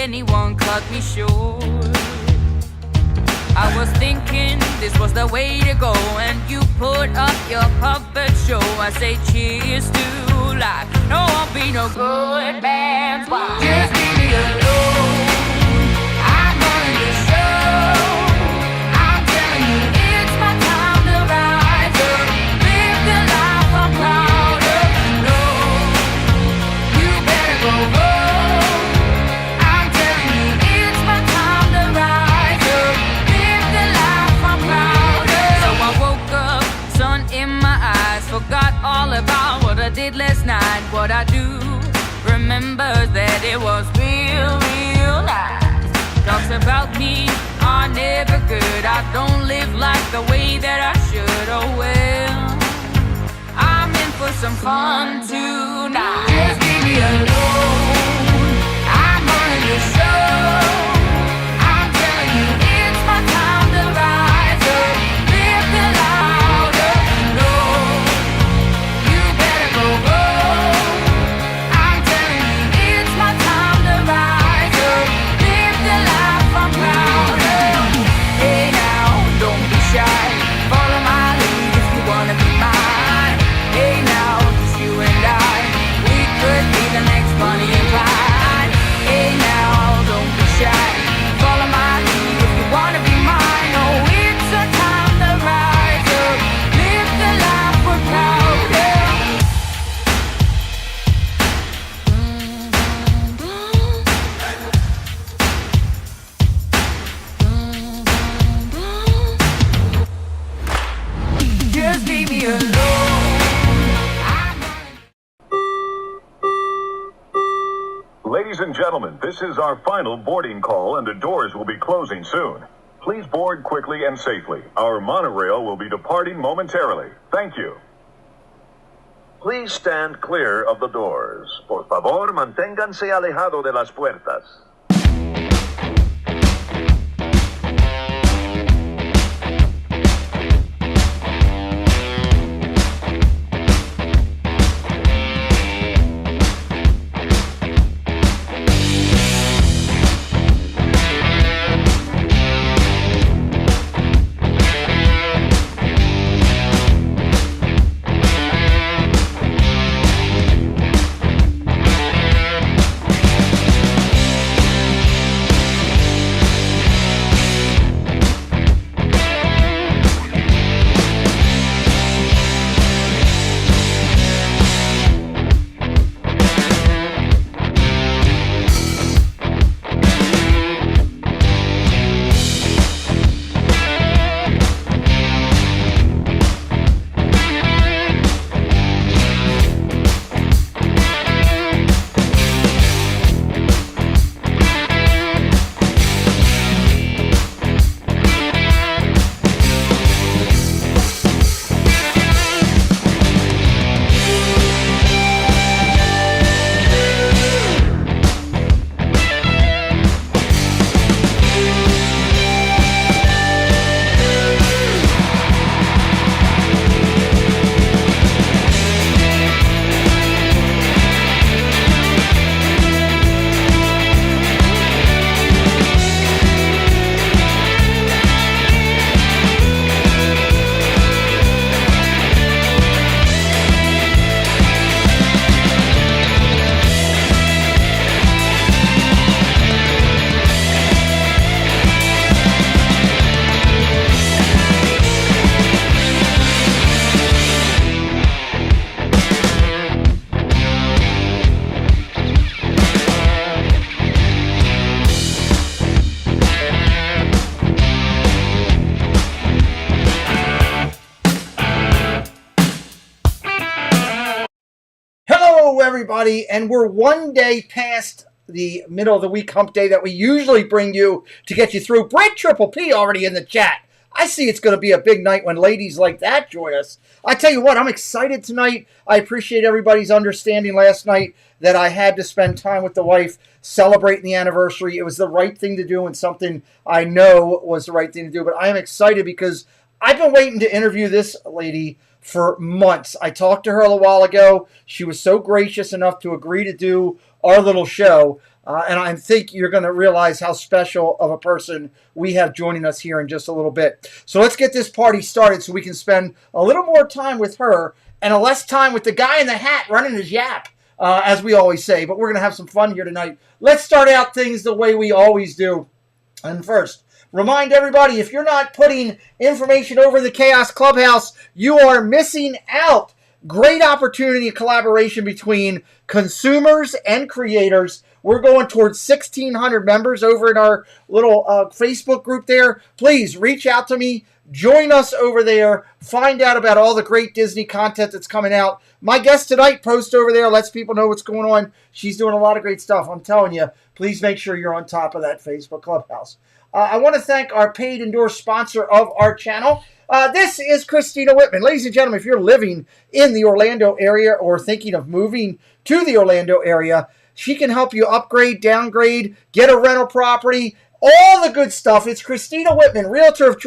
anyone cut me short. I was thinking this was the way to go, and you put up your puppet show. I say cheers to life. No, I'll be no good man's wife. Just leave me alone. I'm running the show. I'm telling you, it's my time to rise up. Live the life I'm proud of. No, you better go home. I'm telling you, it's my time to rise up. Live the life I'm proud of. So I woke up, sun in my eyes, forgot all about what I did last night. What I do remember that it was real, real nice. Talks about me are never good. I don't live like the way that I should. Oh well, I'm in for some fun tonight. Just leave me alone. I'm running the show. I'm telling you, it's my time to rise up. Live the louder. No, you better go home. I'm telling you, it's my time to rise up. Live the life I'm proud of. Hey now, don't be shy. Follow my lead if you wanna be mine. Hey now, just you and I, we could be the next Bonnie and Clyde. Hey now, don't be shy. Follow my lead if you wanna be mine. Oh, it's a time to rise up. Live the life we're proud of. Just leave me alone. Ladies and gentlemen, this is our final boarding call and the doors will be closing soon. Please board quickly and safely. Our monorail will be departing momentarily. Thank you. Please stand clear of the doors. Por favor, manténganse alejado de las puertas. Everybody, and we're one day past the middle of the week hump day that we usually bring you to get you through. Brett Triple P already in the chat. I see it's going to be a big night when ladies like that join us. I tell you what, I'm excited tonight. I appreciate everybody's understanding last night that I had to spend time with the wife celebrating the anniversary. It was the right thing to do and something I know was the right thing to do. But I am excited because I've been waiting to interview this lady for months. I talked to her a little while ago. She was so gracious enough to agree to do our little show. And I think you're going to realize how special of a person we have joining us here in just a little bit. So let's get this party started so we can spend a little more time with her and a less time with the guy in the hat running his yap, as we always say. But we're going to have some fun here tonight. Let's start out things the way we always do. And first, remind everybody, if you're not putting information over in the Chaos Clubhouse, you are missing out. Great opportunity of collaboration between consumers and creators. We're going towards 1,600 members over in our little Facebook group there. Please reach out to me. Join us over there. Find out about all the great Disney content that's coming out. My guest tonight posts over there, lets people know what's going on. She's doing a lot of great stuff. I'm telling you, please make sure you're on top of that Facebook Clubhouse. I want to thank our paid endorsed sponsor of our channel. This is Christina Whitman. Ladies and gentlemen, if you're living in the Orlando area or thinking of moving to the Orlando area, she can help you upgrade, downgrade, get a rental property, all the good stuff. It's Christina Whitman, realtor of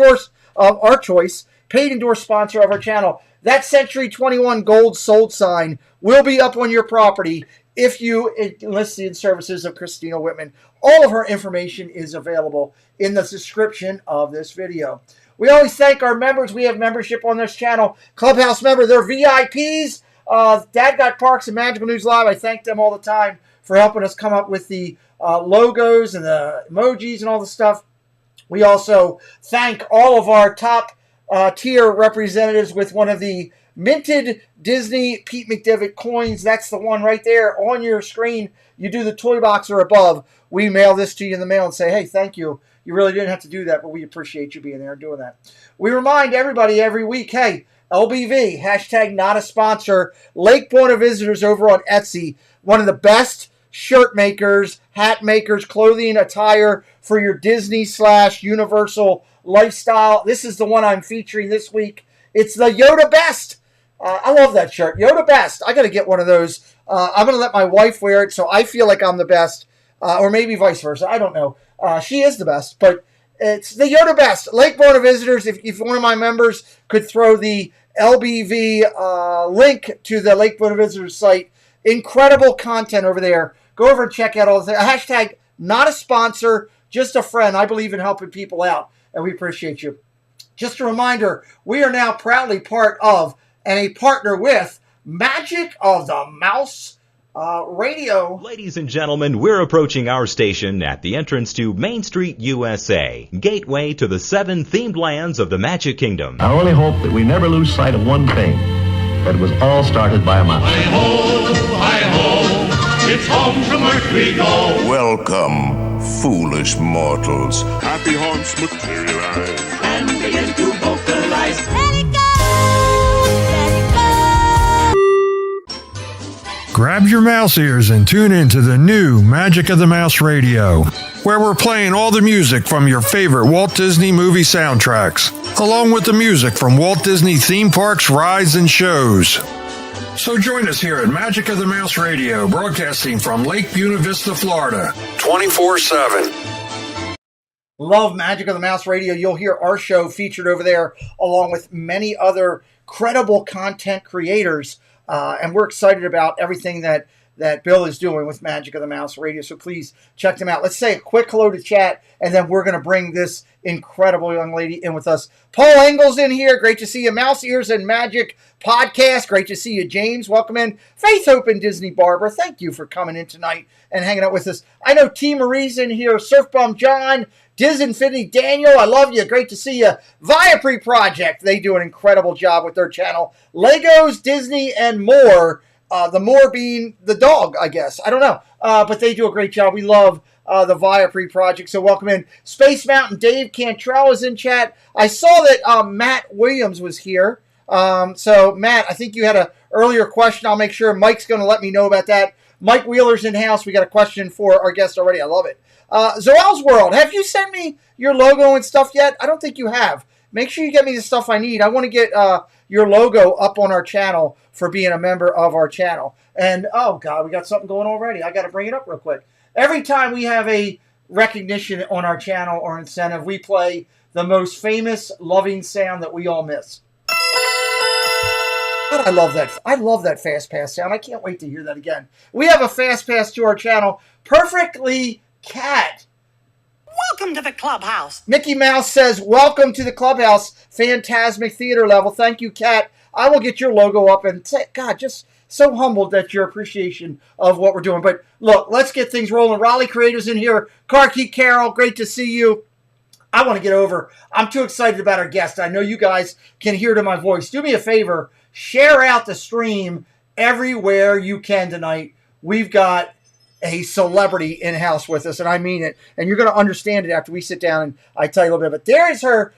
our choice, paid endorsed sponsor of our channel. That Century 21 gold sold sign will be up on your property if you enlist the services of Christina Whitman. All of her information is available in the description of this video. We always thank our members. We have membership on this channel. Clubhouse member, they're VIPs. Dad Got Parks and Magical News Live. I thank them all the time for helping us come up with the logos and the emojis and all the stuff. We also thank all of our top tier representatives with one of the minted Disney Pete McDevitt coins. That's the one right there on your screen. You do the toy box or above. We mail this to you in the mail and say, hey, thank you. You really didn't have to do that, but we appreciate you being there and doing that. We remind everybody every week, hey, LBV, hashtag not a sponsor, Lake Buena Visitors over on Etsy, one of the best shirt makers, hat makers, clothing, attire for your Disney/Universal lifestyle. This is the one I'm featuring this week. It's the Yoda Best. I love that shirt. Yoda Best. I got to get one of those. I'm going to let my wife wear it so I feel like I'm the best, or maybe vice versa. I don't know. She is the best, but it's the Yoda Best. Lake Buena Visitors, if one of my members could throw the LBV link to the Lake Buena Visitors site, incredible content over there. Go over and check out all the things. Hashtag not a sponsor, just a friend. I believe in helping people out, and we appreciate you. Just a reminder, we are now proudly part of and a partner with Magic of the Mouse Radio. Ladies and gentlemen, we're approaching our station at the entrance to Main Street, USA, gateway to the 7 themed lands of the Magic Kingdom. I only hope that we never lose sight of one thing, that it was all started by a mouse. Hi-ho, it's home from Earth we go. Welcome, foolish mortals. Happy haunts materialize. And begin to vocalize. Let it go! Let it go! Grab your mouse ears and tune in to the new Magic of the Mouse Radio, where we're playing all the music from your favorite Walt Disney movie soundtracks, along with the music from Walt Disney theme parks, rides, and shows. So join us here at Magic of the Mouse Radio, broadcasting from Lake Buena Vista, Florida, 24/7. Love Magic of the Mouse Radio. You'll hear our show featured over there along with many other credible content creators. And we're excited about everything that Bill is doing with Magic of the Mouse Radio. So please check them out. Let's say a quick hello to chat, and then we're going to bring this incredible young lady in with us. Paul Engel's in here. Great to see you. Mouse Ears and Magic Podcast. Great to see you, James. Welcome in. Faith, Hope, and Disney Barbara. Thank you for coming in tonight and hanging out with us. I know T. Marie's in here. Surf Bum John. Diz Infinity Daniel, I love you. Great to see you. Viapre Project, they do an incredible job with their channel. Legos, Disney, and more. The more being the dog, I guess. I don't know. But they do a great job. We love the Viapre Project. So welcome in. Space Mountain Dave Cantrell is in chat. I saw that Matt Williams was here. So Matt, I think you had an earlier question. I'll make sure Mike's going to let me know about that. Mike Wheeler's in house. We got a question for our guest already. I love it. Zoel's World, have you sent me your logo and stuff yet? I don't think you have. Make sure you get me the stuff I need. I want to get your logo up on our channel for being a member of our channel. And, oh, God, we got something going already. I got to bring it up real quick. Every time we have a recognition on our channel or incentive, we play the most famous loving sound that we all miss. God, I love that. I love that Fast Pass sound. I can't wait to hear that again. We have a Fast Pass to our channel. Perfectly Cat. Welcome to the clubhouse. Mickey Mouse says, welcome to the clubhouse, Phantasmic Theater level. Thank you, Cat. I will get your logo up and say, God, just so humbled at your appreciation of what we're doing. But look, let's get things rolling. Raleigh Creators in here. Karki Carol, great to see you. I want to get over. I'm too excited about our guest. I know you guys can hear it in my voice. Do me a favor. Share out the stream everywhere you can tonight. We've got a celebrity in-house with us, and I mean it. And you're going to understand it after we sit down and I tell you a little bit. But there is her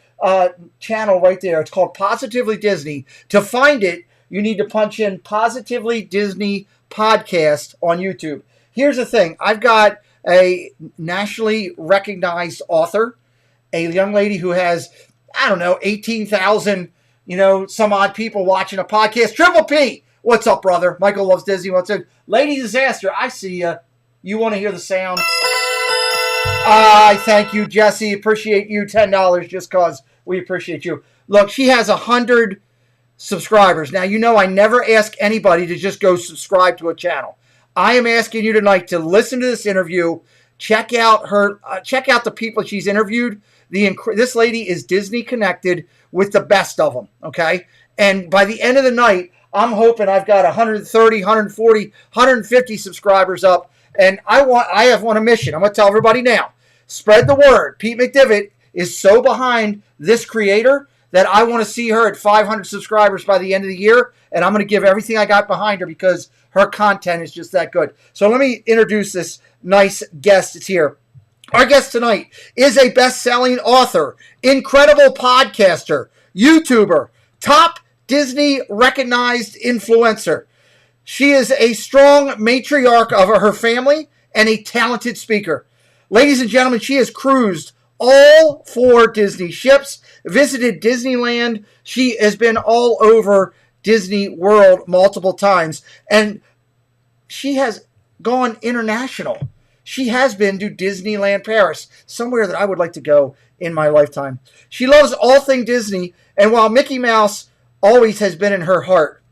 channel right there. It's called Positively Disney. To find it, you need to punch in Positively Disney Podcast on YouTube. Here's the thing. I've got a nationally recognized author, a young lady who has, 18,000, some odd people watching a podcast. Triple P, what's up, brother? Michael Loves Disney. What's up? Lady Disaster, I see you. You want to hear the sound? I thank you, Jesse. Appreciate you. $10 just because we appreciate you. Look, she has 100 subscribers. Now, I never ask anybody to just go subscribe to a channel. I am asking you tonight to listen to this interview. Check out her. Check out the people she's interviewed. This lady is Disney connected with the best of them, okay? And by the end of the night, I'm hoping I've got 130, 140, 150 subscribers up. And I have one mission. I'm going to tell everybody now. Spread the word. Pete McDevitt is so behind this creator that I want to see her at 500 subscribers by the end of the year. And I'm going to give everything I got behind her because her content is just that good. So let me introduce this nice guest that's here. Our guest tonight is a best-selling author, incredible podcaster, YouTuber, top Disney recognized influencer. She is a strong matriarch of her family and a talented speaker. Ladies and gentlemen, she has cruised all 4 Disney ships, visited Disneyland. She has been all over Disney World multiple times, and she has gone international. She has been to Disneyland Paris, somewhere that I would like to go in my lifetime. She loves all things Disney, and while Mickey Mouse always has been in her heart,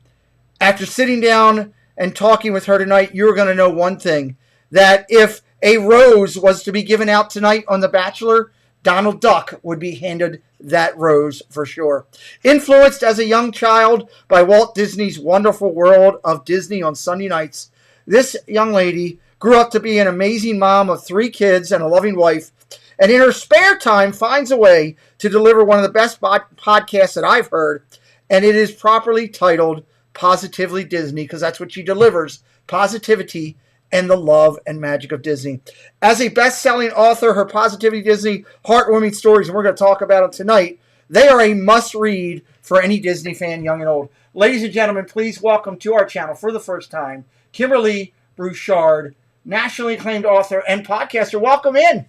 after sitting down and talking with her tonight, you're going to know one thing, that if a rose was to be given out tonight on The Bachelor, Donald Duck would be handed that rose for sure. Influenced as a young child by Walt Disney's Wonderful World of Disney on Sunday nights, this young lady grew up to be an amazing mom of 3 kids and a loving wife, and in her spare time finds a way to deliver one of the best podcasts that I've heard, and it is properly titled Positively Disney because that's what she delivers, positivity and the love and magic of Disney. As a best-selling author, her Positively Disney heartwarming stories, and we're going to talk about them tonight, they are a must-read for any Disney fan, young and old. Ladies and gentlemen, please welcome to our channel for the first time, Kimberley Bouchard, nationally acclaimed author and podcaster. Welcome in.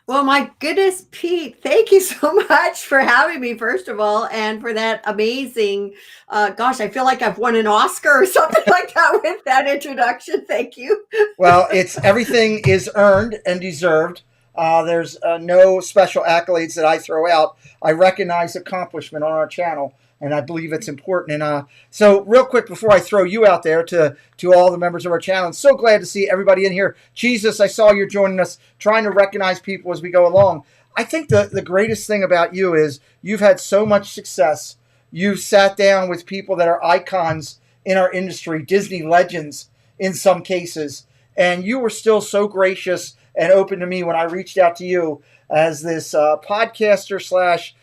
Well, my goodness, Pete, thank you so much for having me, first of all, and for that amazing, I feel like I've won an Oscar or something like that with that introduction. Thank you. Well, everything is earned and deserved. There's no special accolades that I throw out. I recognize accomplishment on our channel, and I believe it's important. And so real quick before I throw you out there to all the members of our channel, I'm so glad to see everybody in here. Jesus, I saw you're joining us, trying to recognize people as we go along. I think the greatest thing about you is you've had so much success. You've sat down with people that are icons in our industry, Disney legends in some cases, and you were still so gracious and open to me when I reached out to you as this podcaster slash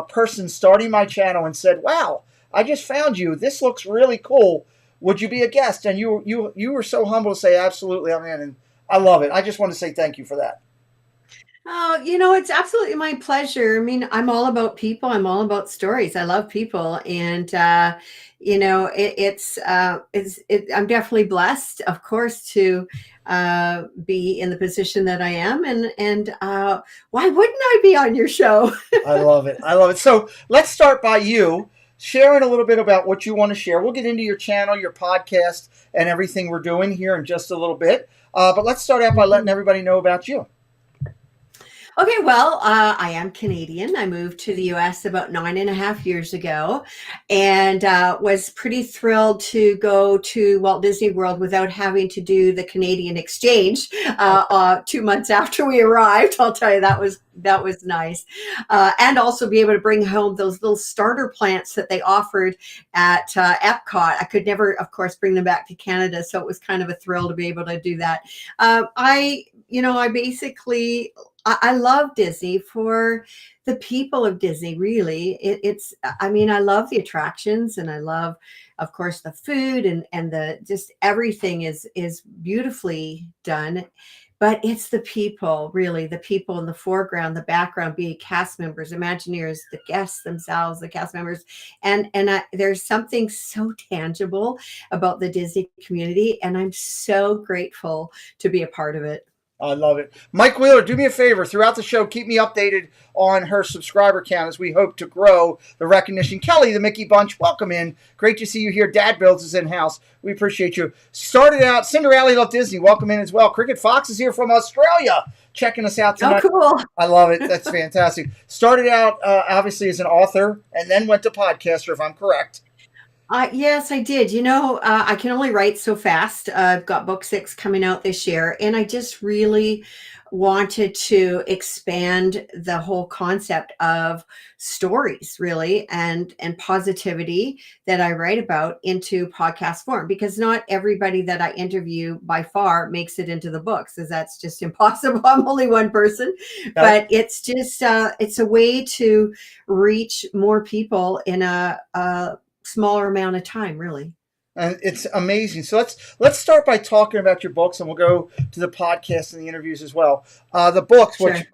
person starting my channel and said, wow, I just found you. This looks really cool. Would you be a guest? And you were so humble to say, absolutely, I'm in. And I love it. I just want to say thank you for that. Oh, it's absolutely my pleasure. I mean, I'm all about people. I'm all about stories. I love people. And, I'm definitely blessed, of course, to be in the position that I am. And why wouldn't I be on your show? I love it. I love it. So let's start by you sharing a little bit about what you want to share. We'll get into your channel, your podcast, and everything we're doing here in just a little bit. But let's start out by letting everybody know about you. Okay, well, I am Canadian. I moved to the US about 9.5 years ago and was pretty thrilled to go to Walt Disney World without having to do the Canadian exchange 2 months after we arrived. I'll tell you, that was nice. And also be able to bring home those little starter plants that they offered at Epcot. I could never, of course, bring them back to Canada, so it was kind of a thrill to be able to do that. I love Disney for the people of Disney, really. I love the attractions, and I love, of course, the food and the just everything is beautifully done. But it's the people, really, the people in the foreground, the background, being cast members, Imagineers, the guests themselves, the cast members. There's something so tangible about the Disney community, and I'm so grateful to be a part of it. I love it. Mike Wheeler, do me a favor. Throughout the show, keep me updated on her subscriber count as we hope to grow the recognition. Kelly, the Mickey Bunch, welcome in. Great to see you here. Dad Builds is in-house. We appreciate you. Started out, Cinderella Love Disney, welcome in as well. Cricket Fox is here from Australia, checking us out tonight. Oh, cool. I love it. That's fantastic. Started out, obviously, as an author and then went to podcaster, if I'm correct. Yes, I did. I can only write so fast. I've got book 6 coming out this year, and I just really wanted to expand the whole concept of stories, really, and positivity that I write about into podcast form, because not everybody that I interview by far makes it into the books, as that's just impossible. I'm only one person, but it's just it's a way to reach more people in a smaller amount of time, really. And it's amazing. So let's start by talking about your books, and we'll go to the podcast and the interviews as well. The books, Sure. which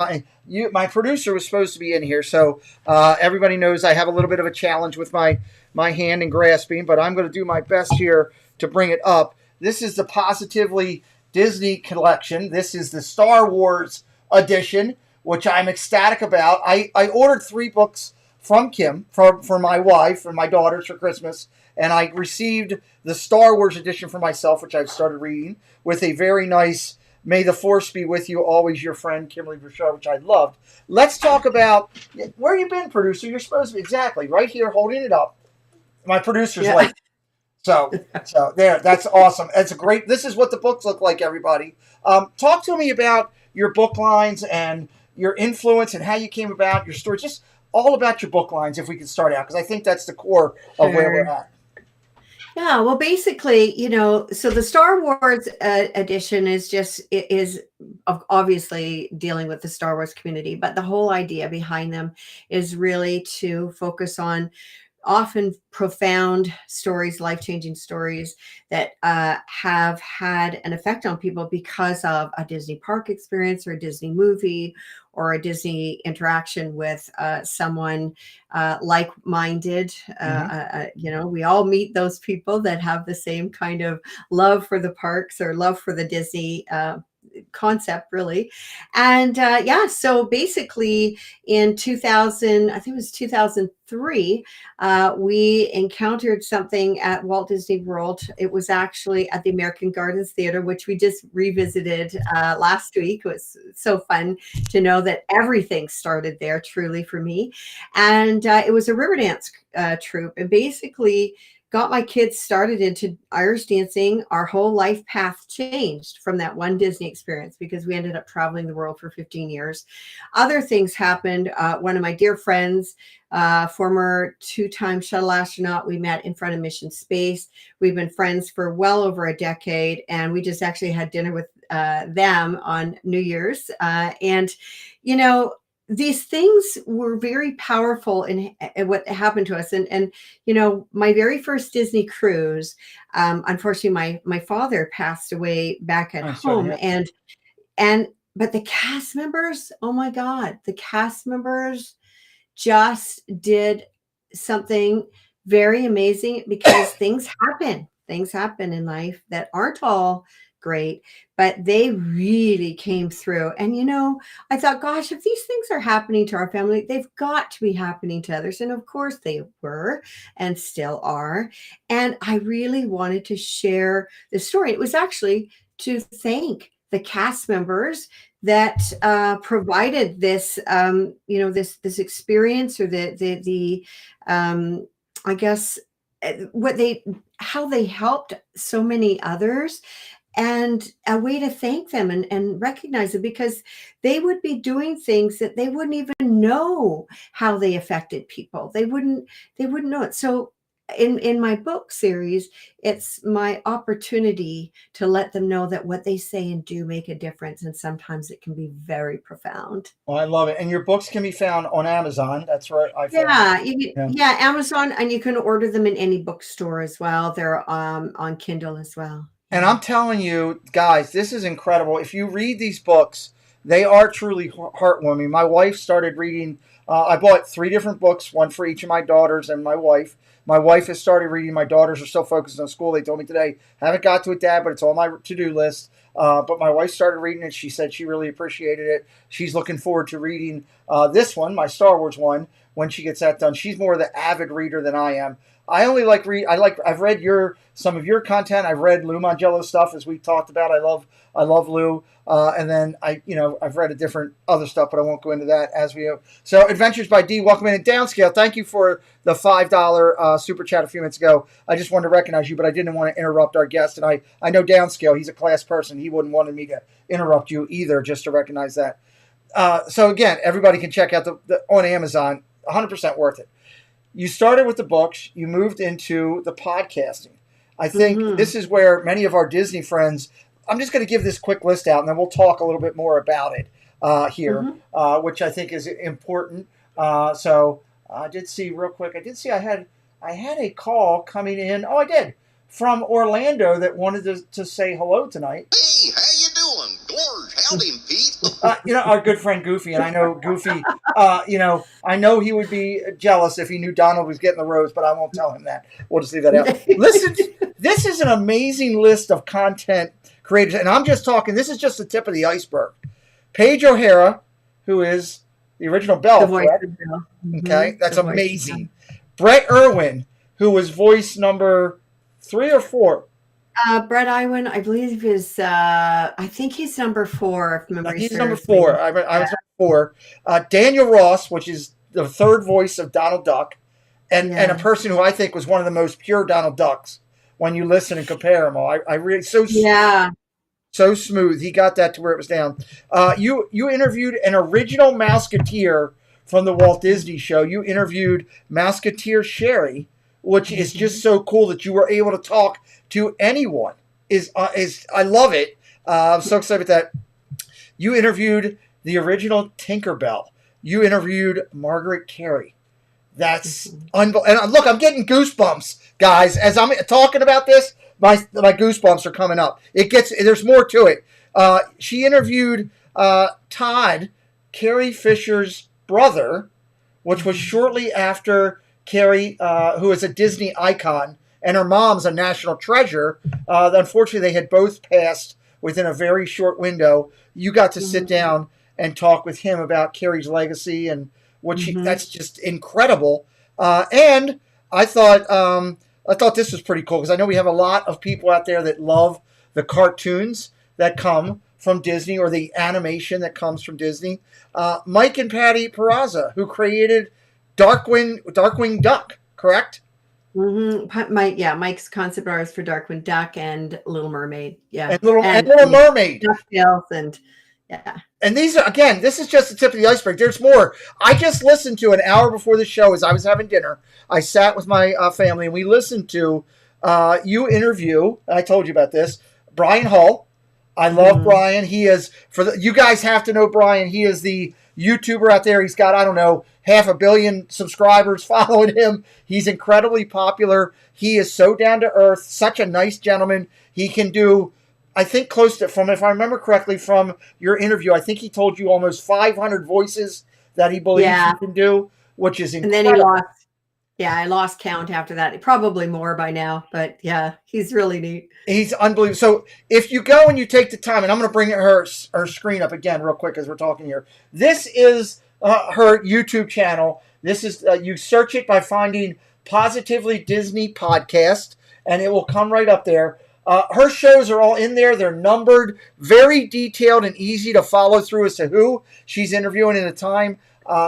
my producer was supposed to be in here, so everybody knows I have a little bit of a challenge with my hand and grasping, but I'm going to do my best here to bring it up. This is the Positively Disney collection. This is the Star Wars edition, which I'm ecstatic about. I ordered 3 books from Kim for my wife and my daughters for Christmas, and I received the Star Wars edition for myself, which I've started reading, with a very nice "May the Force be with you, always your friend, Kimberley Bouchard," which I loved. Let's talk about where you been, producer. You're supposed to be exactly right here, holding it up. My producer's late, so there. That's awesome. It's a great. This is what the books look like, everybody. Talk to me about your book lines and your influence and how you came about your story. Just all about your book lines, if we could start out, because I think that's the core of where we're at. Yeah, well, basically, so the Star Wars edition is obviously dealing with the Star Wars community, but the whole idea behind them is really to focus on often profound stories, life-changing stories that have had an effect on people because of a Disney park experience or a Disney movie or a Disney interaction with someone like-minded. We all meet those people that have the same kind of love for the parks or love for the Disney concept, really. And so basically in 2000, I think it was 2003, we encountered something at Walt Disney World. It was actually at the American Gardens Theater, which we just revisited last week. It was so fun to know that everything started there, truly, for me. And it was a river dance troupe, and basically got my kids started into Irish dancing. Our whole life path changed from that one Disney experience because we ended up traveling the world for 15 years. Other things happened. One of my dear friends, former 2-time shuttle astronaut, we met in front of Mission Space. We've been friends for well over a decade, and we just actually had dinner with them on New Year's. These things were very powerful in what happened to us. And my very first Disney cruise, unfortunately, my father passed away back at home. Sorry, But the cast members, oh my God, the cast members just did something very amazing, because things happen in life that aren't all great, but they really came through. And I thought, gosh, if these things are happening to our family, they've got to be happening to others. And of course they were and still are. And I really wanted to share the story. It was actually to thank the cast members that provided this, this experience, or the I guess how they helped so many others, and a way to thank them and recognize it, because they would be doing things that they wouldn't even know how they affected people. They wouldn't know it. So in my book series, it's my opportunity to let them know that what they say and do make a difference, and sometimes it can be very profound. Well, I love it. And your books can be found on Amazon. That's right. Yeah, Amazon, and you can order them in any bookstore as well. They're on Kindle as well. And I'm telling you, guys, this is incredible. If you read these books, they are truly heartwarming. My wife started reading. I bought 3 different books, one for each of my daughters and my wife. My wife has started reading. My daughters are still focused on school. They told me today, haven't got to it, Dad, but it's on my to-do list. But my wife started reading it. She said she really appreciated it. She's looking forward to reading this one, my Star Wars one, when she gets that done. She's more of the avid reader than I am. I only like read. I've read some of your content. I've read Lou Mangello's stuff, as we talked about. I love Lou. And then I've read a different other stuff, but I won't go into that as we have. So Adventures by D, welcome in. And Downscale, thank you for the $5 super chat a few minutes ago. I just wanted to recognize you, but I didn't want to interrupt our guest. And I know Downscale, he's a class person. He wouldn't want me to interrupt you either, just to recognize that. So again, everybody can check out the on Amazon, 100% worth it. You started with the books, you moved into the podcasting. I think this is where many of our Disney friends, I'm just going to give this quick list out, and then we'll talk a little bit more about it here, which I think is important. So I did see real quick. I had a call coming in. Oh, I did, from Orlando that wanted to say hello tonight. Hey, how you doing? Gorge, howdy, Pete. Our good friend Goofy, and I know Goofy, I know he would be jealous if he knew Donald was getting the rose, but I won't tell him that. We'll just leave that out. Listen, this is an amazing list of content creators, and I'm just talking, this is just the tip of the iceberg. Paige O'Hara, who is the original Belle, the voice correct? of Belle. Okay, that's amazing. Brett Irwin, who was voice number 3 or 4. Brett Irwin, I believe, is I think he's number 4. If memory He's serves number me. 4. I was number 4. Daniel Ross, which is the 3rd voice of Donald Duck, and a person who I think was one of the most pure Donald Ducks when you listen and compare them all. I really so smooth. He got that to where it was down. You interviewed an original Mouseketeer from the Walt Disney show. You interviewed Mouseketeer Sherry, which is just so cool that you were able to talk to anyone. I love it. I'm so excited with that. You interviewed the original Tinkerbell. You interviewed Margaret Carey. That's unbelievable. And look, I'm getting goosebumps, guys. As I'm talking about this, my goosebumps are coming up. There's more to it. She interviewed Todd, Carrie Fisher's brother, which was shortly after Carrie, who is a Disney icon, and her mom's a national treasure. Unfortunately, they had both passed within a very short window. You got to sit down and talk with him about Carrie's legacy and what that's just incredible. And I thought this was pretty cool, because I know we have a lot of people out there that love the cartoons that come from Disney, or the animation that comes from Disney. Mike and Patty Peraza, who created Darkwing Duck, correct? Mike's concept art is for Darkwing Duck and Little Mermaid. Yeah, and Little Mermaid. DuckTales and yeah. And these are, again, this is just the tip of the iceberg. There's more. I just listened to an hour before the show as I was having dinner. I sat with my family and we listened to you interview. I told you about this. Brian Hull. I love Brian. He is, you guys have to know Brian. He is the YouTuber out there. He's got, 500 million subscribers following him. He's incredibly popular. He is so down to earth, such a nice gentleman. He can do, I think, close to, if I remember correctly from your interview, I think he told you almost 500 voices that he believes he can do, which is incredible. And then he lost. Yeah, I lost count after that. Probably more by now, but yeah, he's really neat. He's unbelievable. So if you go and you take the time, and I'm going to bring her screen up again real quick as we're talking here. This is her YouTube channel. This is you search it by finding Positively Disney Podcast, and it will come right up there. Her shows are all in there. They're numbered, very detailed and easy to follow through as to who she's interviewing at a time.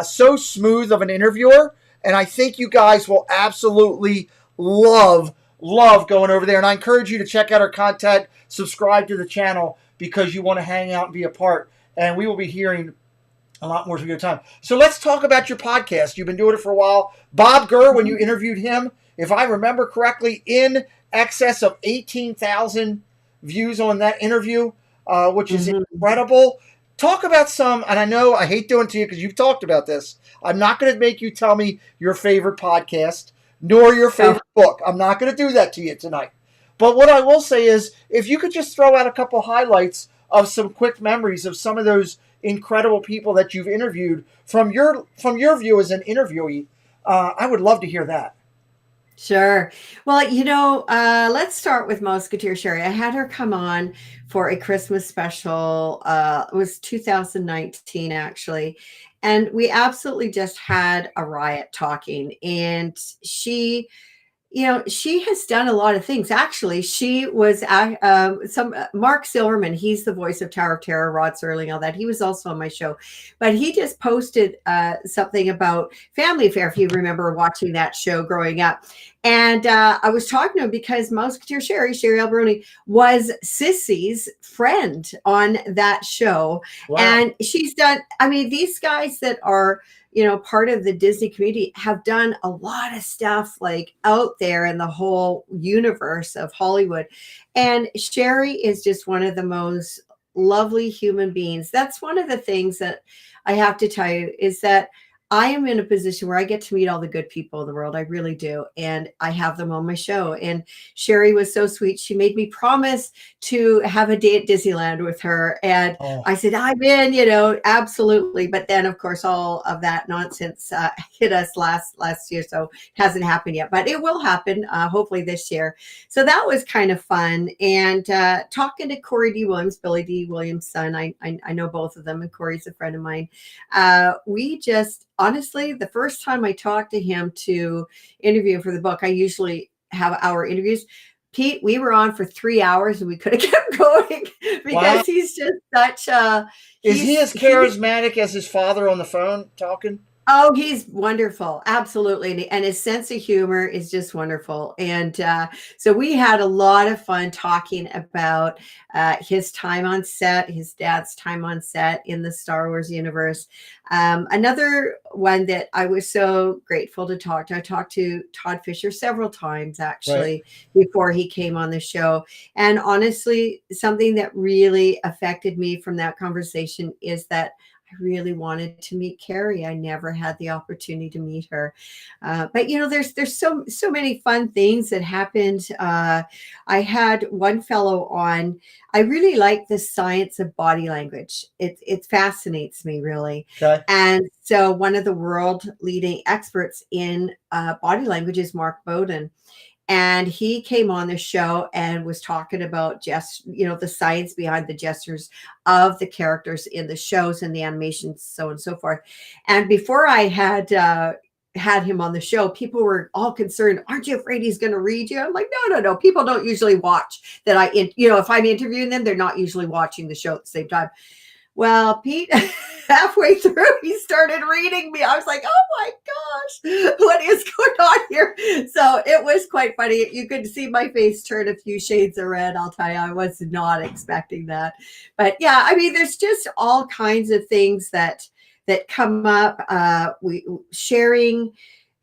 So smooth of an interviewer. And I think you guys will absolutely love going over there. And I encourage you to check out her content, subscribe to the channel because you want to hang out and be a part. And we will be hearing a lot more of your time. So let's talk about your podcast. You've been doing it for a while. Bob Gurr, when you interviewed him, if I remember correctly, in excess of 18,000 views on that interview, which is incredible. Talk about some, and I know I hate doing it to you because you've talked about this. I'm not going to make you tell me your favorite podcast nor your favorite book. I'm not going to do that to you tonight. But what I will say is, if you could just throw out a couple highlights of some quick memories of some of those incredible people that you've interviewed from your view as an interviewee, I would love to hear that. Sure. Well, let's start with Musketeer Sherry. I had her come on for a Christmas special. It was 2019, actually. And we absolutely just had a riot talking. And she has done a lot of things. Actually, she was Mark Silverman. He's the voice of Tower of Terror, Rod Serling, all that. He was also on my show, but he just posted something about Family Affair. If you remember watching that show growing up, and I was talking to him because Musketeer Sherry Alberoni, was Sissy's friend on that show. Wow. And she's done. I mean, these guys that are part of the Disney community have done a lot of stuff like out there in the whole universe of Hollywood. And Sherry is just one of the most lovely human beings. That's one of the things that I have to tell you is that I am in a position where I get to meet all the good people in the world. I really do. And I have them on my show. And Sherry was so sweet. She made me promise to have a day at Disneyland with her. And I said, I'm in, absolutely. But then, of course, all of that nonsense hit us last year. So it hasn't happened yet. But it will happen, hopefully this year. So that was kind of fun. And talking to Corey D. Williams, Billy D. Williams' son, I know both of them. And Corey's a friend of mine. We just... Honestly, the first time I talked to him to interview for the book, I usually have hour interviews. Pete, we were on for 3 hours and we could have kept going because he's just such a... Is he as charismatic as his father on the phone talking? Oh, he's wonderful. Absolutely. And his sense of humor is just wonderful. And so we had a lot of fun talking about his time on set, his dad's time on set in the Star Wars universe. Another one that I was so grateful to talk to, I talked to Todd Fisher several times, actually, before he came on the show. And honestly, something that really affected me from that conversation is that I really wanted to meet Carrie. I never had the opportunity to meet her. But there's so many fun things that happened. I had one fellow on. I really like the science of body language. It fascinates me, really. Okay. And so one of the world leading experts in body language is Mark Bowden. And he came on the show and was talking about the science behind the gestures of the characters in the shows and the animations, so on and so forth. And before I had him on the show, people were all concerned. Aren't you afraid he's going to read you? I'm like, no. People don't usually watch that. If I'm interviewing them, they're not usually watching the show at the same time. Well, Pete, halfway through, he started reading me. I was like, oh my gosh, what is going on here? So it was quite funny. You could see my face turn a few shades of red. I'll tell you, I was not expecting that. But yeah, I mean, there's just all kinds of things that come up. Sharing.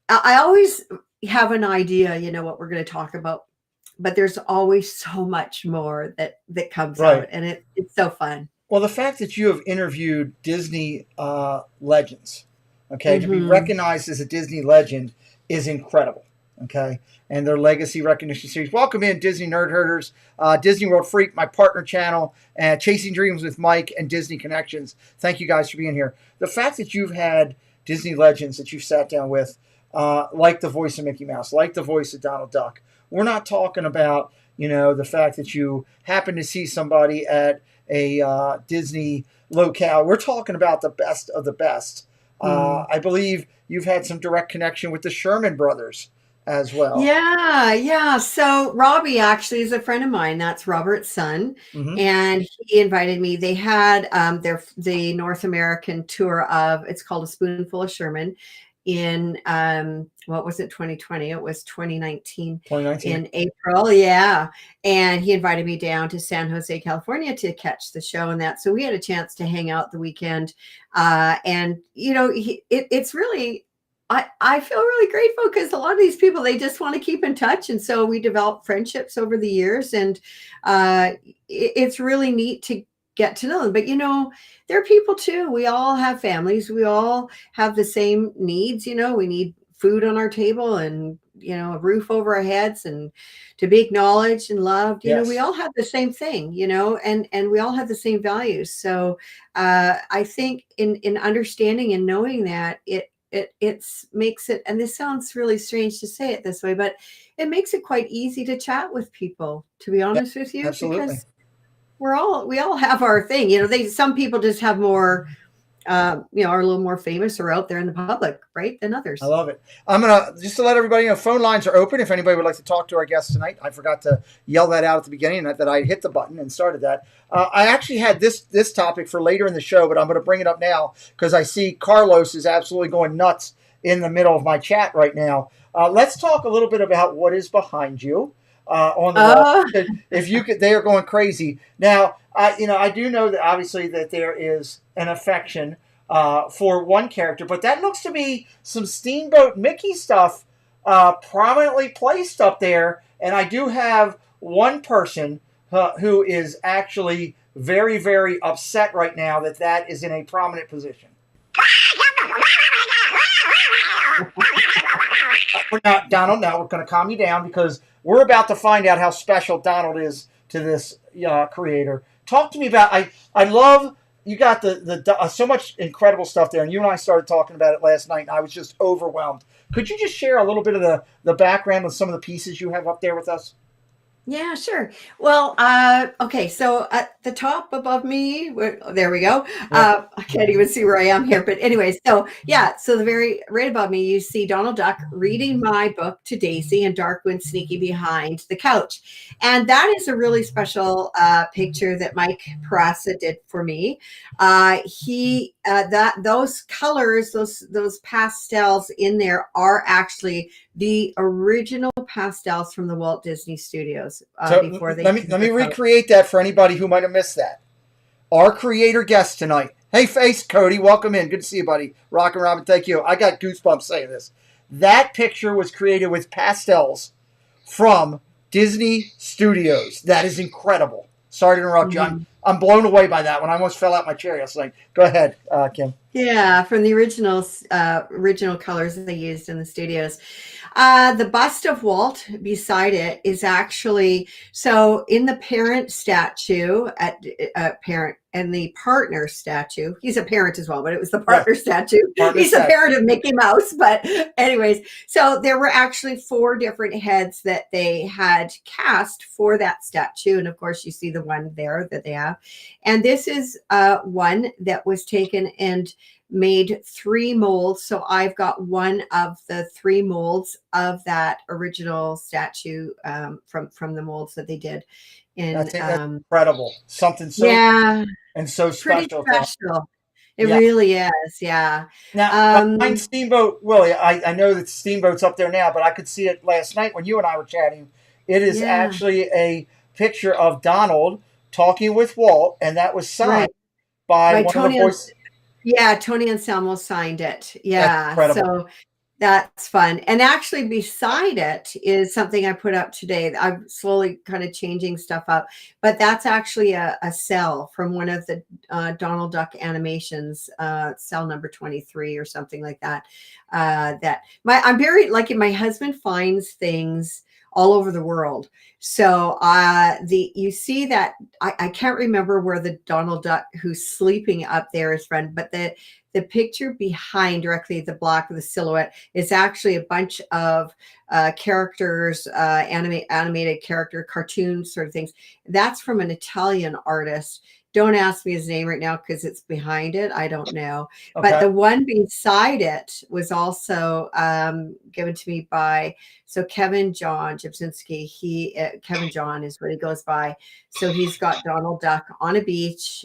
I always have an idea, what we're going to talk about, but there's always so much more that comes out, and it's so fun. Well, the fact that you have interviewed Disney legends, to be recognized as a Disney legend is incredible, and their legacy recognition series. Welcome in, Disney Nerd Herders, Disney World Freak, my partner channel, and Chasing Dreams with Mike and Disney Connections. Thank you guys for being here. The fact that you've had Disney legends that you've sat down with, like the voice of Mickey Mouse, like the voice of Donald Duck. We're not talking about, the fact that you happen to see somebody at a Disney locale. We're talking about the best of the best. I believe you've had some direct connection with the Sherman brothers as well. Yeah. So Robbie actually is a friend of mine. That's Robert's son, and he invited me. They had the North American tour of, it's called A Spoonful of Sherman, in what was it, 2020? It was 2019 in April. Yeah. And he invited me down to San Jose, California to catch the show and that. So we had a chance to hang out the weekend. And it's really, I feel really grateful because a lot of these people, they just want to keep in touch. And so we developed friendships over the years, and it's really neat to get to know them. But, there are people too. We all have families. We all have the same needs. We need food on our table and, a roof over our heads and to be acknowledged and loved. We all have the same thing, and we all have the same values. So I think in understanding and knowing that, it makes it, and this sounds really strange to say it this way, but it makes it quite easy to chat with people, to be honest with you. Absolutely. Because we all have our thing. Some people just have more, are a little more famous or out there in the public, right, than others. I love it. I'm going to, just to let everybody know, phone lines are open. If anybody would like to talk to our guest tonight, I forgot to yell that out at the beginning, that I hit the button and started that. I actually had this topic for later in the show, but I'm going to bring it up now because I see Carlos is absolutely going nuts in the middle of my chat right now. Let's talk a little bit about what is behind you. On the wall. If you could, they are going crazy now. I do know that obviously that there is an affection for one character, but that looks to be some Steamboat Mickey stuff prominently placed up there. And I do have one person who is actually very, very upset right now that is in a prominent position. Donald, now we're going to calm you down because we're about to find out how special Donald is to this creator. Talk to me about, I love, you got the so much incredible stuff there, and you and I started talking about it last night, and I was just overwhelmed. Could you just share a little bit of the background of some of the pieces you have up there with us? Yeah, sure. Well, okay. So at the top above me, there we go. I can't even see where I am here, but anyways, so yeah. So the very right above me, you see Donald Duck reading my book to Daisy and Darkwing sneaking behind the couch. And that is a really special picture that Mike Parasa did for me. Those colors, those pastels in there are actually the original pastels from the Walt Disney Studios. Before they let me recreate that for anybody who might have missed that. Our creator guest tonight. Hey, Face Cody, welcome in. Good to see you, buddy. Rock and Robin, thank you. I got goosebumps saying this. That picture was created with pastels from Disney Studios. That is incredible. Sorry to interrupt you. I'm blown away by that one. I almost fell out my chair yesterday. Go ahead, Kim. Yeah, from the original colors that they used in the studios. The bust of Walt beside it is actually, so in the parent statue, parent and the partner statue, he's a parent as well, but it was the partner statue. He's a parent of Mickey Mouse. But anyways, so there were actually 4 different heads that they had cast for that statue. And of course, you see the one there that they have. And this is one that was taken and made 3 molds. So I've got one of the 3 molds of that original statue from the molds that they did. And I think that's incredible. Something so and so special. Pretty special. It really is, yeah. Now, behind Steamboat Willie, I know that Steamboat's up there now, but I could see it last night when you and I were chatting. It is actually a picture of Donald talking with Walt, and that was signed by one Tony of the voices. Yeah, Tony Anselmo signed it. Yeah, that's so that's fun. And actually beside it is something I put up today. I'm slowly kind of changing stuff up, but that's actually a cell from one of the Donald Duck animations, cell number 23 or something like that. I'm very lucky. My husband finds things all over the world. So you see that I can't remember where the Donald Duck who's sleeping up there is from, but the picture behind directly the block of the silhouette is actually a bunch of characters, animated character cartoon sort of things. That's from an Italian artist. Don't ask me his name right now because it's behind it. I don't know. Okay. But the one beside it was also given to me by Kevin John Jabzinski. Kevin John is what he goes by. So he's got Donald Duck on a beach,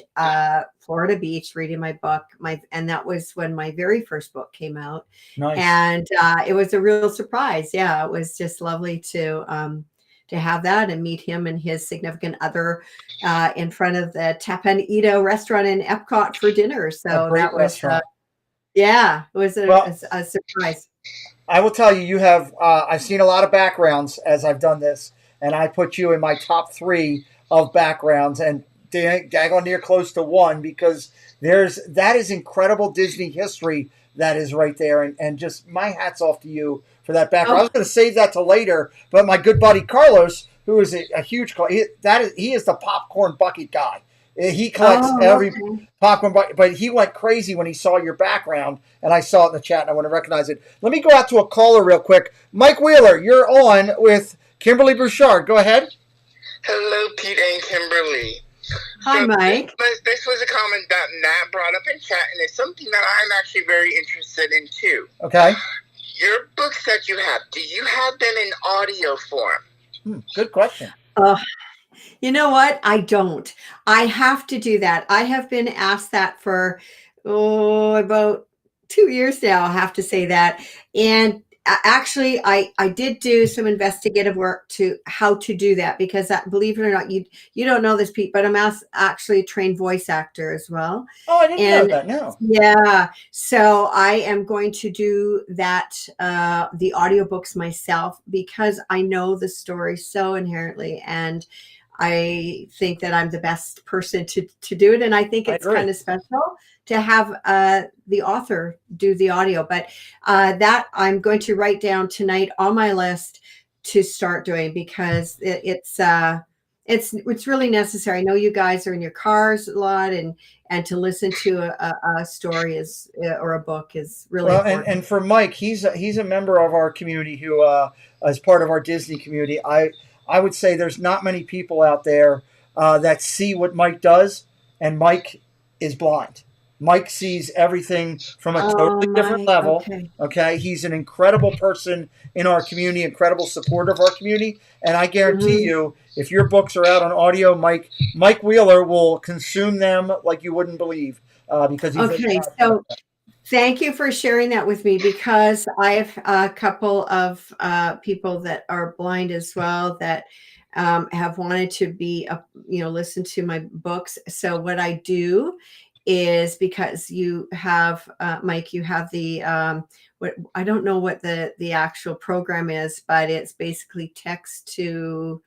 Florida beach, reading my book. And that was when my very first book came out. Nice. And it was a real surprise. Yeah, it was just lovely to have that and meet him and his significant other in front of the Tapanito restaurant in Epcot for dinner. So that was, it was a surprise. I will tell you, you have, I've seen a lot of backgrounds as I've done this, and I put you in my top 3 of backgrounds, and daggone near close to 1, because that is incredible Disney history that is right there. And just my hat's off to you for that background. I was going to save that to later, but my good buddy Carlos, who is a huge, he is the popcorn bucket guy. He collects every popcorn bucket, but he went crazy when he saw your background, and I saw it in the chat, and I want to recognize it. Let me go out to a caller real quick. Mike Wheeler, you're on with Kimberley Bouchard. Go ahead. Hello, Pete and Kimberly. Hi, Mike. This was a comment that Nat brought up in chat, and it's something that I'm actually very interested in, too. Okay. Your books that you have, do you have them in audio form? Good question. You know what? I don't. I have to do that. I have been asked that for about 2 years now, I have to say that. And actually, I did do some investigative work to how to do that, because believe it or not, you don't know this, Pete, but I'm actually a trained voice actor as well. Oh, I didn't know that. No. Yeah. So I am going to do that, the audiobooks myself, because I know the story so inherently, and I think that I'm the best person to do it. And I think it's kind of special to have the author do the audio, but that I'm going to write down tonight on my list to start doing, because it's really necessary. I know you guys are in your cars a lot, and to listen to a story or a book is really important. And for Mike, he's a member of our community who is part of our Disney community. I would say there's not many people out there that see what Mike does, and Mike is blind. Mike sees everything from a totally different level. Okay. He's an incredible person in our community, incredible supporter of our community. And I guarantee you, if your books are out on audio, Mike Wheeler will consume them like you wouldn't believe. Because he's so thank you for sharing that with me, because I have a couple of people that are blind as well that have wanted to be, listen to my books. So what I do is, because you have, Mike, you have the, I don't know what the actual program is, but it's basically text to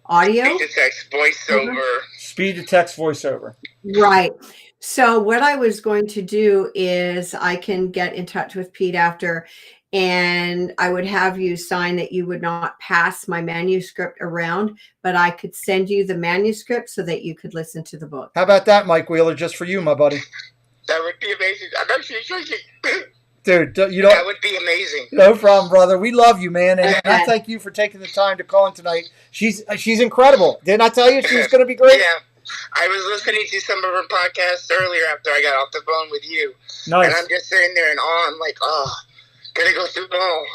audio. Speed to text voiceover. Speed to text voiceover. Right. So what I was going to do is I can get in touch with Pete after, and I would have you sign that you would not pass my manuscript around, but I could send you the manuscript so that you could listen to the book. How about that, Mike Wheeler? Just for you, my buddy. That would be amazing. I'm actually joking. Dude, that would be amazing. No problem, brother. We love you, man, and I thank you for taking the time to call in tonight. She's incredible. Didn't I tell you she's going to be great? Yeah. I was listening to some of her podcasts earlier after I got off the phone with you. Nice. And I'm just sitting there in awe. I'm like, gotta go through it all.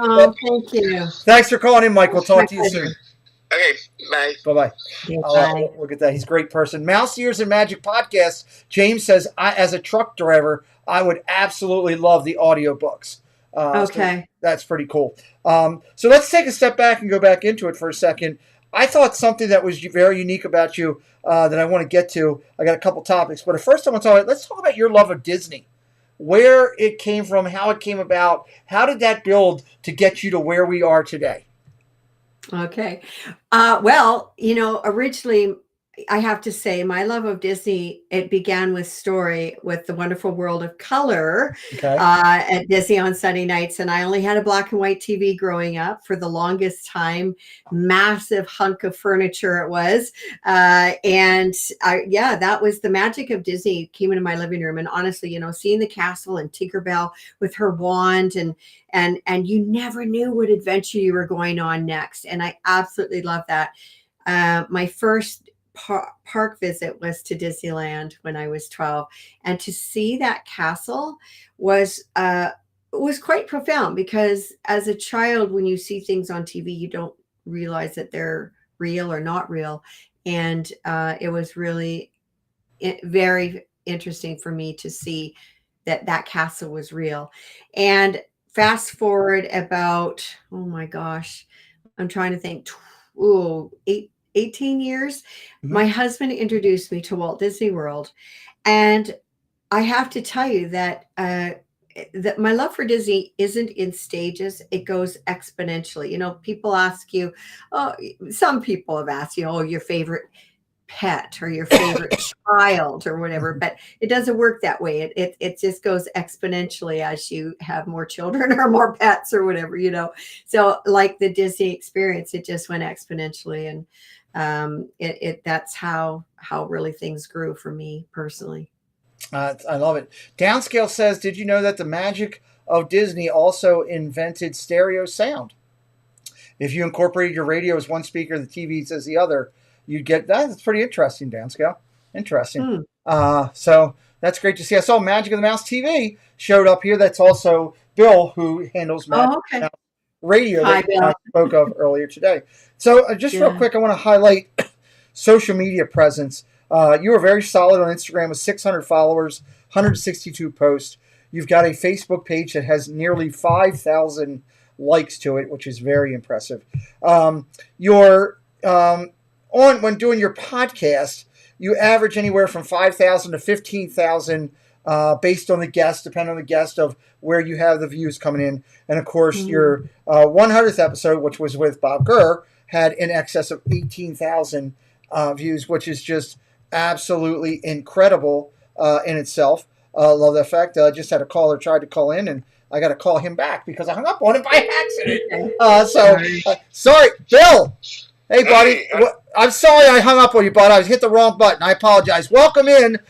Oh, thank you. Thanks for calling in, Mike. We'll talk to you soon. Okay, bye. Bye-bye. Bye. Look at that. He's a great person. Mouse Ears and Magic Podcast. James says, as a truck driver, I would absolutely love the audiobooks. Okay. So that's pretty cool. So let's take a step back and go back into it for a second. I thought something that was very unique about you that I want to get to. I got a couple topics, but first I want to talk about, let's talk about your love of Disney. Where it came from, how it came about, how did that build to get you to where we are today? Okay. Well, originally, I have to say my love of Disney, it began with Story, with the Wonderful World of Color at Disney on Sunday nights. And I only had a black and white TV growing up for the longest time, massive hunk of furniture it was. That was the magic of Disney came into my living room. And honestly, seeing the castle and Tinkerbell with her wand and you never knew what adventure you were going on next. And I absolutely love that. My first park visit was to Disneyland when I was 12, and to see that castle was quite profound, because as a child, when you see things on TV, you don't realize that they're real or not real. And it was really very interesting for me to see that castle was real. And fast forward about, oh my gosh, I'm trying to think, 18 years, my husband introduced me to Walt Disney World. And I have to tell you that that my love for Disney isn't in stages. It goes exponentially. You know, people ask you, some people have asked you, your favorite pet or your favorite child or whatever, but it doesn't work that way. It just goes exponentially as you have more children or more pets or whatever, you know. So like the Disney experience, it just went exponentially. And that's how really things grew for me personally. I love it. Downscale says, did you know that the magic of Disney also invented stereo sound? If you incorporated your radio as one speaker, the TVs as the other, you'd get that. That's pretty interesting, Downscale. Interesting. So that's great to see. I saw Magic of the Mouse TV showed up here. That's also Bill, who handles Magic of the Mouse Radio that I spoke of earlier today. So just real quick, I want to highlight social media presence. You are very solid on Instagram with 600 followers, 162 posts. You've got a Facebook page that has nearly 5,000 likes to it, which is very impressive. You're when doing your podcast, you average anywhere from 5,000 to 15,000 based on the guest, depending on the guest of where you have the views coming in. And of course, your 100th episode, which was with Bob Gurr, had in excess of 18,000 views, which is just absolutely incredible in itself. Love that fact. I just had a caller tried to call in, and I got to call him back because I hung up on him by accident. Sorry, Bill. Hey, buddy. I'm sorry I hung up on you, bud. I hit the wrong button. I apologize. Welcome in.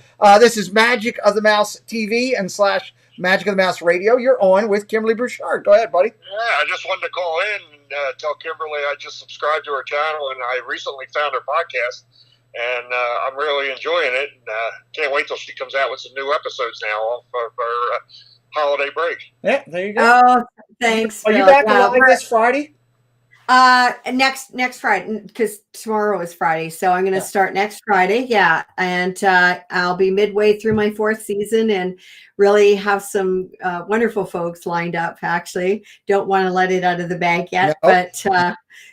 This is Magic of the Mouse TV and / Magic of the Mouse Radio. You're on with Kimberley Bouchard. Go ahead, buddy. Yeah, I just wanted to call in and tell Kimberley I just subscribed to her channel, and I recently found her podcast. And I'm really enjoying it. And can't wait till she comes out with some new episodes now off of her holiday break. Yeah, there you go. Oh, thanks. Are you back live this Friday? Next Friday, because tomorrow is Friday. So I'm going to start next Friday. Yeah. And I'll be midway through my 4th season and really have some wonderful folks lined up. Actually, don't want to let it out of the bag yet, but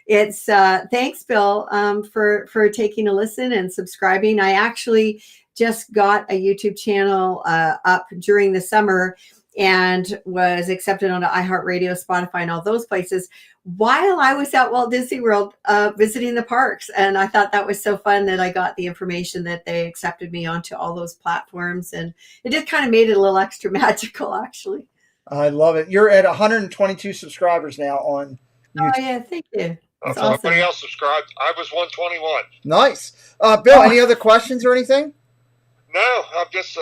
it's thanks, Bill, for taking a listen and subscribing. I actually just got a YouTube channel up during the summer and was accepted onto iHeartRadio, Spotify, and all those places while I was at Walt Disney World visiting the parks. And I thought that was so fun that I got the information that they accepted me onto all those platforms. And it just kind of made it a little extra magical, actually. I love it. You're at 122 subscribers now on YouTube. Oh, yeah. Thank you. That's awesome. Everybody else subscribed. I was 121. Nice. Bill, any other questions or anything? No, I'm just...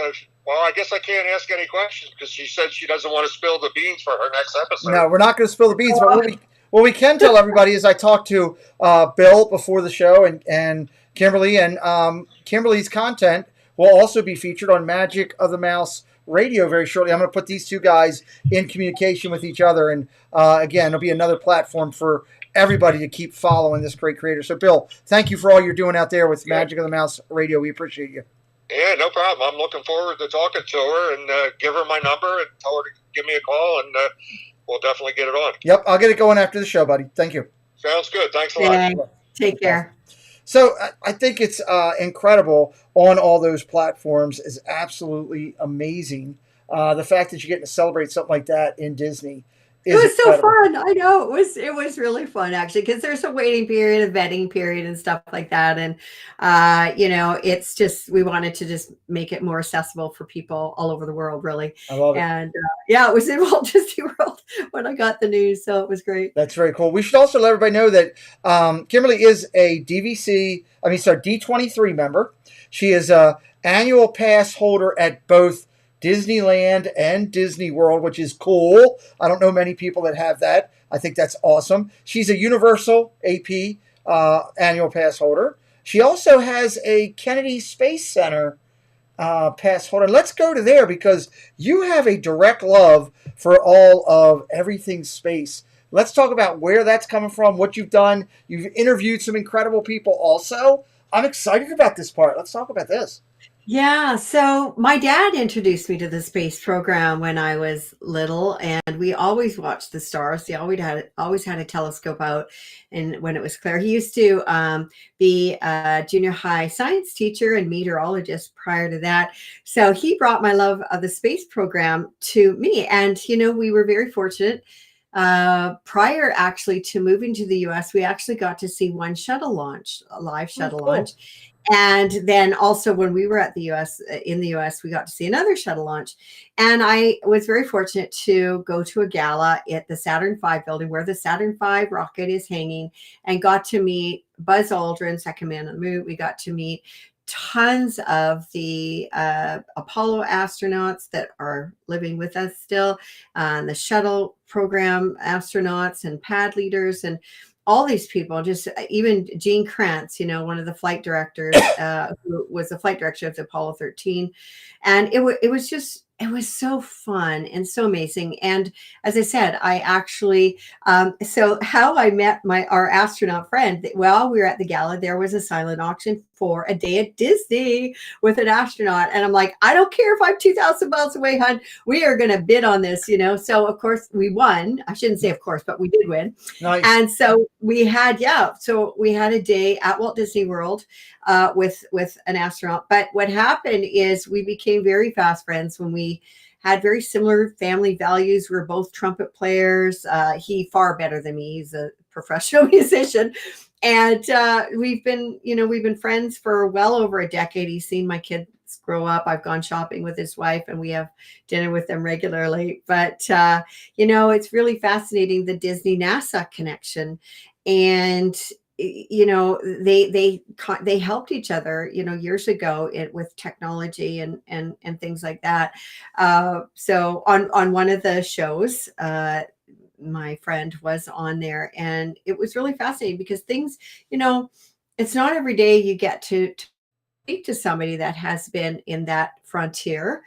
well, I guess I can't ask any questions because she said she doesn't want to spill the beans for her next episode. No, we're not going to spill the beans. But what we can tell everybody is I talked to Bill before the show and Kimberley, and Kimberley's content will also be featured on Magic of the Mouse Radio very shortly. I'm going to put these two guys in communication with each other. And again, it'll be another platform for everybody to keep following this great creator. So, Bill, thank you for all you're doing out there with Magic of the Mouse Radio. We appreciate you. Yeah, no problem. I'm looking forward to talking to her and give her my number and tell her to give me a call, and we'll definitely get it on. Yep, I'll get it going after the show, buddy. Thank you. Sounds good. Thanks a lot. Take care. So I think it's incredible on all those platforms is absolutely amazing. The fact that you're getting to celebrate something like that in Disney. It was so fun. I know it was really fun, actually, because there's a waiting period, a vetting period, and stuff like that. And it's just we wanted to just make it more accessible for people all over the world, really. I love it. And it was in Walt Disney World when I got the news, so it was great. That's very cool. We should also let everybody know that Kimberley is a D23 member. She is a annual pass holder at both Disneyland and Disney World, which is cool. I don't know many people that have that. I think that's awesome. She's a Universal AP annual pass holder. She also has a Kennedy Space Center pass holder. Let's go to there because you have a direct love for all of everything space. Let's talk about where that's coming from, what you've done. You've interviewed some incredible people also. I'm excited about this part. Let's talk about this. Yeah, so my dad introduced me to the space program when I was little, and we always watched the stars. He always had a telescope out, and when it was clear, he used to be a junior high science teacher and meteorologist prior to that. So he brought my love of the space program to me, and we were very fortunate. Prior actually to moving to the US, we actually got to see one shuttle launch, a live shuttle launch. And then also when we were in the US, we got to see another shuttle launch. And I was very fortunate to go to a gala at the Saturn V building where the Saturn V rocket is hanging, and got to meet Buzz Aldrin, second man on the moon. We got to meet tons of the Apollo astronauts that are living with us still, the shuttle program astronauts and pad leaders, and all these people, just even Gene Kranz, one of the flight directors, who was the flight director of the Apollo 13. And it was so fun and so amazing. And as I said, I actually, so how I met our astronaut friend, while we were at the gala, there was a silent auction for a day at Disney with an astronaut. And I'm like, I don't care if I'm 2,000 miles away, hon, we are going to bid on this, So of course we won. I shouldn't say of course, but we did win. Nice. And so we had a day at Walt Disney World with an astronaut. But what happened is we became very fast friends when we had very similar family values. We're both trumpet players. He far better than me. He's a professional musician. And we've been friends for well over a decade. He's seen my kids grow up. I've gone shopping with his wife, and we have dinner with them regularly. But it's really fascinating, the Disney NASA connection. And they helped each other, years ago with technology and things like that. So on one of the shows, my friend was on there, and it was really fascinating because things, it's not every day you get to speak to somebody that has been in that frontier.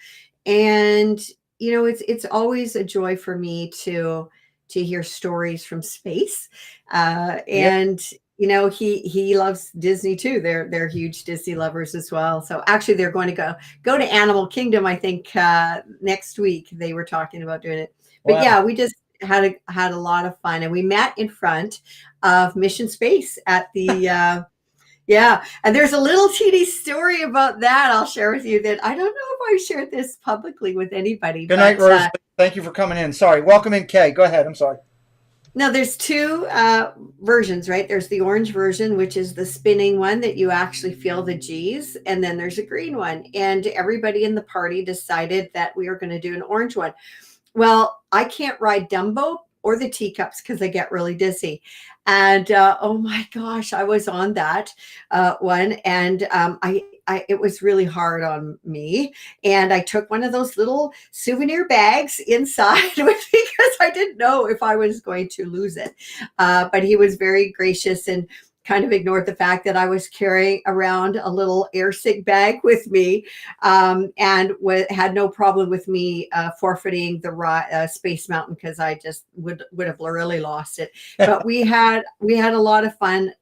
And, it's always a joy for me to hear stories from space. And, he loves Disney too. They're huge Disney lovers as well. So actually they're going to go to Animal Kingdom, I think, next week. They were talking about doing it. But Wow. yeah, we just had a lot of fun, and we met in front of Mission Space at the yeah. And there's a little teeny story about that I'll share with you that I don't know if I shared this publicly with anybody. Good night, Rose. Thank you for coming in. Sorry. Welcome in, Kay. Go ahead. I'm sorry. No, there's two versions, right? There's the orange version, which is the spinning one that you actually feel the G's. And then there's a green one. And everybody in the party decided that we were going to do an orange one. Well, I can't ride Dumbo or the teacups because I get really dizzy. And oh my gosh, I was on that one, and it was really hard on me. And I took one of those little souvenir bags inside with me because I didn't know if I was going to lose it. But he was very gracious and kind of ignored the fact that I was carrying around a little airsick bag with me, and had no problem with me forfeiting the Space Mountain because I just would have really lost it. But we had a lot of fun.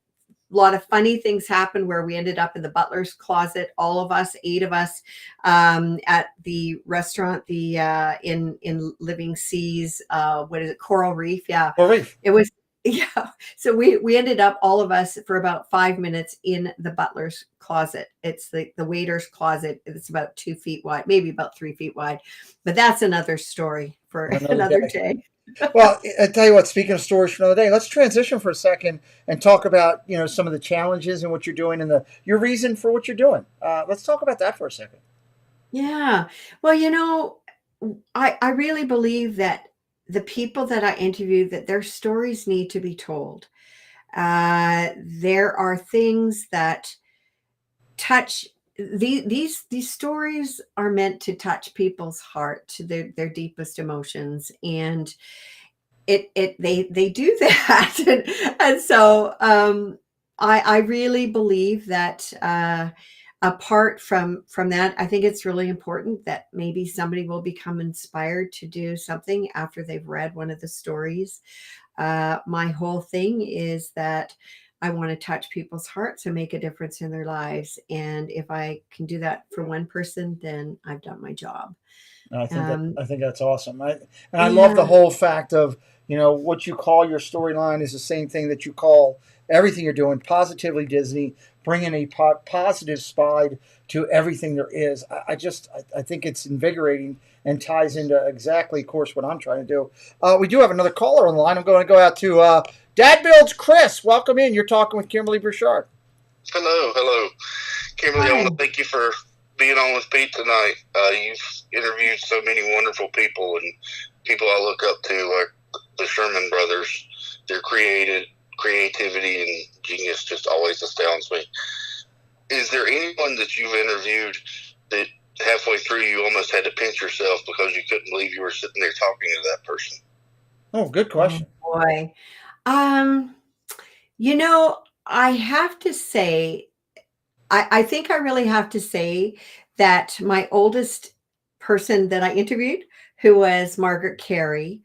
A lot of funny things happened where we ended up in the butler's closet, all of us, 8 of us, at the restaurant, in Living Seas, what is it, Coral Reef? Yeah, Coral Reef. It was. Yeah. So we ended up, all of us, for about 5 minutes in the butler's closet. It's the waiter's closet. It's about 2 feet wide, maybe about 3 feet wide. But that's another story for another day. Well, I tell you what, speaking of stories for another day, let's transition for a second and talk about, some of the challenges and what you're doing and your reason for what you're doing. Let's talk about that for a second. Yeah. Well, I really believe that the people that I interview, that their stories need to be told. There are things that touch. These stories are meant to touch people's heart, to their deepest emotions, and they do that. And so I really believe that apart from that, I think it's really important that maybe somebody will become inspired to do something after they've read one of the stories. My whole thing is that I want to touch people's hearts and make a difference in their lives. And if I can do that for one person, then I've done my job. I think that's awesome. I love the whole fact of, what you call your storyline is the same thing that you call everything you're doing, Positively Disney, bringing a positive side to everything there is. I think it's invigorating and ties into exactly, of course, what I'm trying to do. We do have another caller on the line. I'm going to go out to Dad Builds Chris. Welcome in. You're talking with Kimberley Bouchard. Hello. Kimberly, I want to thank you for being on with Pete tonight. You've interviewed so many wonderful people and people I look up to, like the Sherman brothers. Their creativity and genius just always astounds me. Is there anyone that you've interviewed that halfway through you almost had to pinch yourself because you couldn't believe you were sitting there talking to that person? Oh, good question. Oh, boy. I have to say, I think I really have to say that my oldest person that I interviewed, who was Margaret Carey,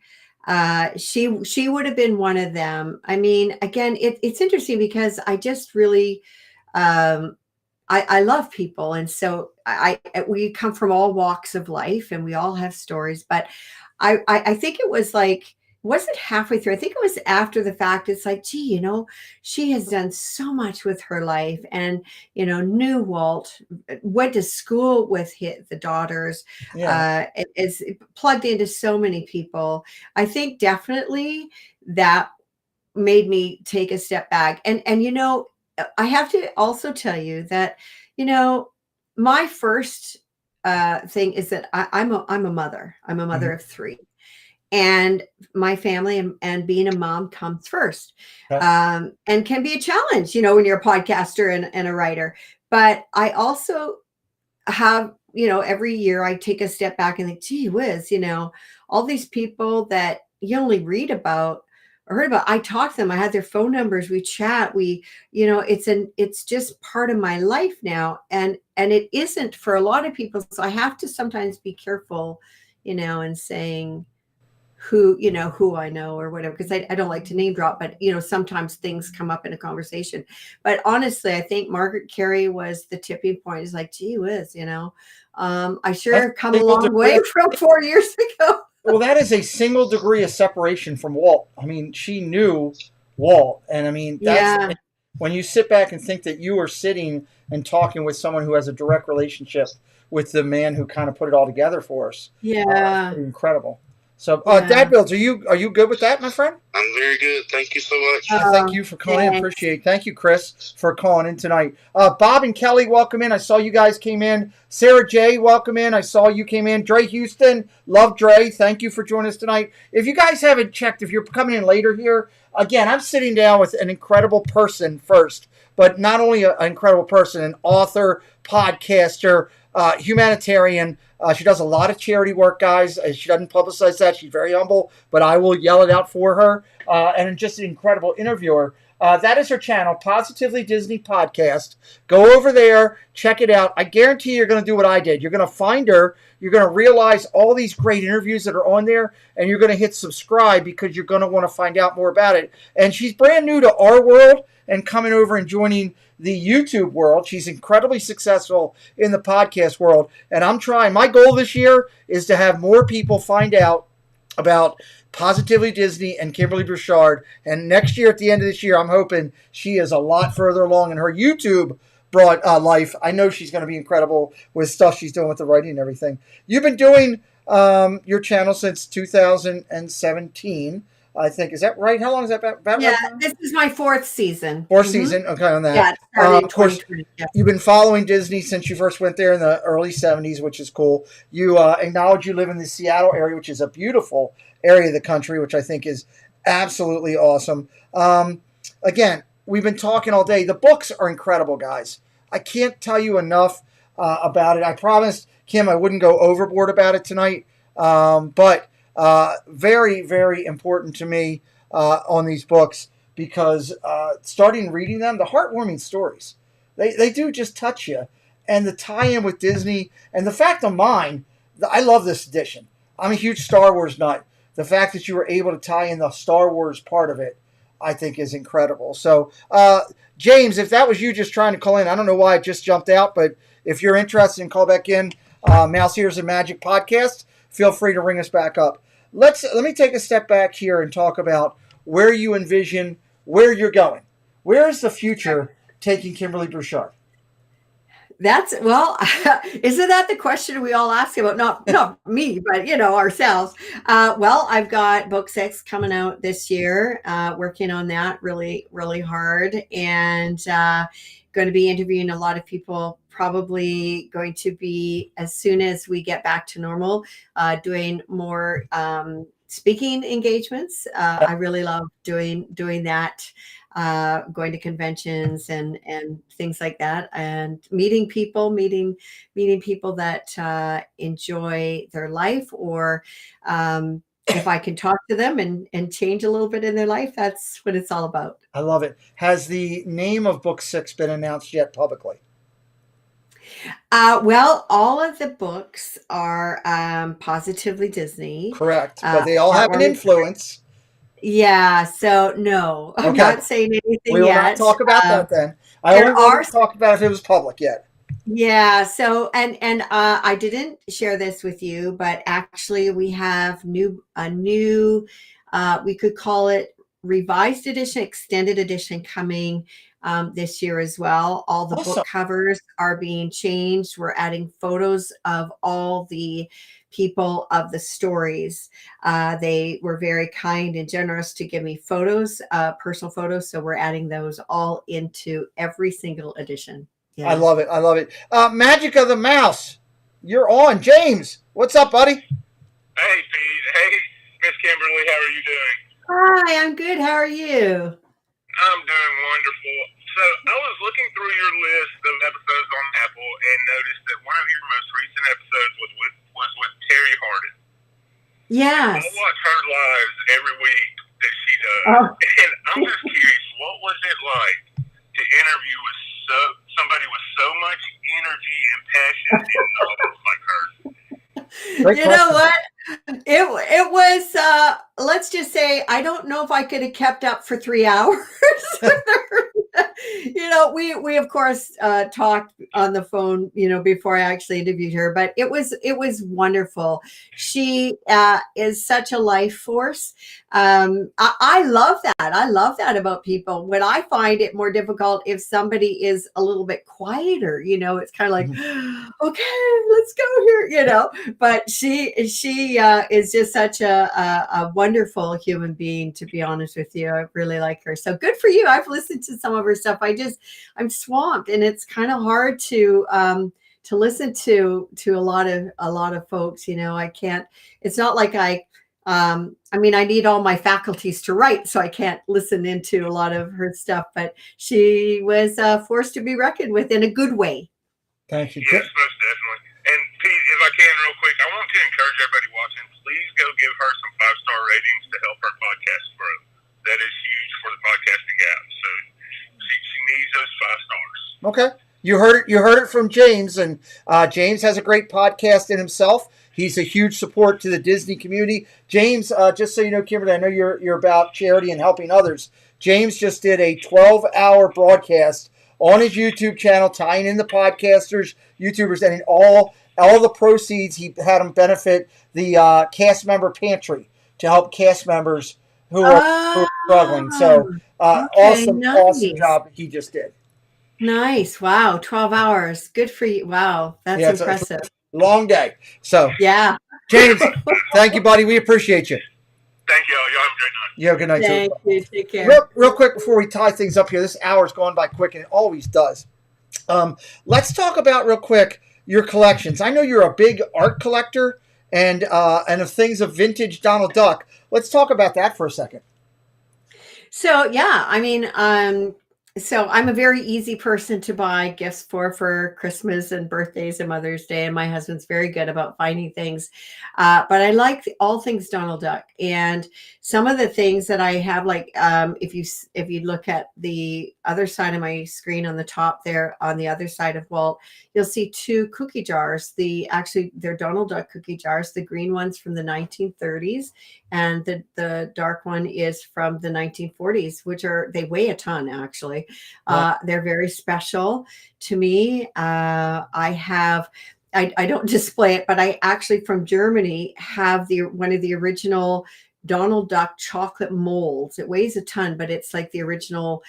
she would have been one of them. I mean, again, it's interesting because I just really, I love people. And so we come from all walks of life and we all have stories, but I think it was like, wasn't halfway through. I think it was after the fact. It's like, gee, she has done so much with her life and, knew Walt, went to school with the daughters, is plugged into so many people. I think definitely that made me take a step back. And I have to also tell you that, my first thing is that I'm a mother. I'm a mother of three. And my family and being a mom comes first, and can be a challenge, when you're a podcaster and a writer. But I also have, every year I take a step back and think, gee whiz, all these people that you only read about or heard about, I talk to them. I have their phone numbers. We chat. It's just part of my life now. And it isn't for a lot of people. So I have to sometimes be careful, in saying who I know or whatever, because I don't like to name drop, but sometimes things come up in a conversation. But honestly, I think Margaret Carey was the tipping point. It's like, gee whiz, I sure have come a long way from 4 years ago. Well, that is a single degree of separation from Walt. I mean, she knew Walt, and I mean, that's when you sit back and think that you are sitting and talking with someone who has a direct relationship with the man who kind of put it all together for us. Yeah, it's pretty incredible. So, Dad Builds, are you good with that, my friend? I'm very good. Thank you so much. Thank you for calling in. Appreciate it. Thank you, Chris, for calling in tonight. Bob and Kelly, welcome in. I saw you guys came in. Sarah J, welcome in. I saw you came in. Dre Houston, love Dre. Thank you for joining us tonight. If you guys haven't checked, if you're coming in later here, again, I'm sitting down with an incredible person first, but not only an incredible person, an author, podcaster, humanitarian. She does a lot of charity work, guys. She doesn't publicize that. She's very humble, but I will yell it out for her. And just an incredible interviewer. That is her channel, Positively Disney Podcast. Go over there, check it out. I guarantee you're going to do what I did. You're going to find her. You're going to realize all these great interviews that are on there, and you're going to hit subscribe because you're going to want to find out more about it. And she's brand new to our world and coming over and joining the YouTube world. She's incredibly successful in the podcast world. And I'm trying. My goal this year is to have more people find out about Positively Disney and Kimberley Bouchard. And next year, at the end of this year, I'm hoping she is a lot further along in her YouTube life. I know she's going to be incredible with stuff she's doing with the writing and everything. You've been doing your channel since 2017. I think. Is that right? How long is that about? Yeah, this is my fourth season. Fourth season. Okay, on that. Yeah, it started in of course, 2020, you've been following Disney since you first went there in the early 70s, which is cool. You acknowledge you live in the Seattle area, which is a beautiful area of the country, which I think is absolutely awesome. Again, we've been talking all day. The books are incredible, guys. I can't tell you enough about it. I promised Kim I wouldn't go overboard about it tonight, but very, very important to me on these books because starting reading them, the heartwarming stories, they do just touch you. And the tie-in with Disney, and the fact of mine, I love this edition. I'm a huge Star Wars nut. The fact that you were able to tie in the Star Wars part of it, I think, is incredible. So, James, if that was you just trying to call in, I don't know why it just jumped out, but if you're interested in call back in, Mouse Ears and Magic podcast, feel free to ring us back up. Let me take a step back here and talk about where you envision where you're going. Where is the future taking Kimberley Bouchard? Isn't that the question we all ask about? Not me, but ourselves. Well, I've got book 6 coming out this year. Working on that really, really hard, and going to be interviewing a lot of people. Probably going to be, as soon as we get back to normal, doing more speaking engagements. I really love doing that. Going to conventions and things like that, and meeting people that enjoy their life, or if I can talk to them and change a little bit in their life, that's what it's all about. I love it. Has the name of book 6 been announced yet publicly? Well, all of the books are Positively Disney. Correct, but they all have an influence. Yeah, so no, I'm not saying anything yet. We will not talk about that then. I only want to talk about if it was public yet. Yeah, so and I didn't share this with you, but actually we have a new we could call it revised edition, extended edition coming this year as well. All the book covers are being changed. We're adding photos of all the people of the stories. They were very kind and generous to give me photos, personal photos. So we're adding those all into every single edition. Yeah. I love it. I love it. Magic of the Mouse, you're on. James, what's up, buddy? Hey, Pete. Hey, Miss Kimberly. How are you doing? Hi, I'm good. How are you? I'm doing wonderful. So I was looking through your list of episodes on Apple and noticed that one of your most recent episodes was with Terry Hardin. Yes. I watch her lives every week that she does. And I'm just curious, what was it like to interview with somebody with so much energy and passion and knowledge like her? You know what? It was, let's just say, I don't know if I could have kept up for 3 hours. We of course talked on the phone, before I actually interviewed her, but it was wonderful. She is such a life force. I love that. I love that about people. When I find it more difficult if somebody is a little bit quieter, it's kind of like, okay, let's go here, but she is just such a wonderful human being, to be honest with you. I really like her. So good for you. I've listened to some of her stuff. I'm swamped, and it's kind of hard to listen to a lot of folks. I can't, it's not like I need all my faculties to write, so I can't listen into a lot of her stuff, but she was a force to be reckoned with in a good way. Thank you. Yes, most definitely. And Pete, if I can real quick, I want to encourage everybody watching, please go give her some 5-star ratings to help her podcast grow. That is huge for the podcasting app. So she needs those 5 stars. Okay. You heard it from James, and James has a great podcast in himself. He's a huge support to the Disney community. James, just so you know, Kimberly, I know you're about charity and helping others. James just did a 12-hour broadcast on his YouTube channel, tying in the podcasters, YouTubers, and in all the proceeds, he had them benefit the cast member pantry to help cast members who are struggling. So awesome job he just did. Nice. Wow. 12 hours. Good for you. Wow. That's impressive. It's a long day. So yeah. James, thank you, buddy. We appreciate you. Thank you. You have a great night. You have a good night, thank you. Take care. Real quick before we tie things up here, this hour's going by quick, and it always does. Let's talk about real quick your collections. I know you're a big art collector and of things of vintage Donald Duck. Let's talk about that for a second. So yeah, So I'm a very easy person to buy gifts for Christmas and birthdays and Mother's Day, and my husband's very good about finding things. But I like all things Donald Duck, and some of the things that I have, like if you look at the other side of my screen on the top there, on the other side of Walt, you'll see 2 cookie jars. They're Donald Duck cookie jars. The green one's from the 1930s, and the dark one is from the 1940s, they weigh a ton actually. They're very special to me. I don't display it, but I actually from Germany have one of the original Donald Duck chocolate molds. It weighs a ton, but it's like the original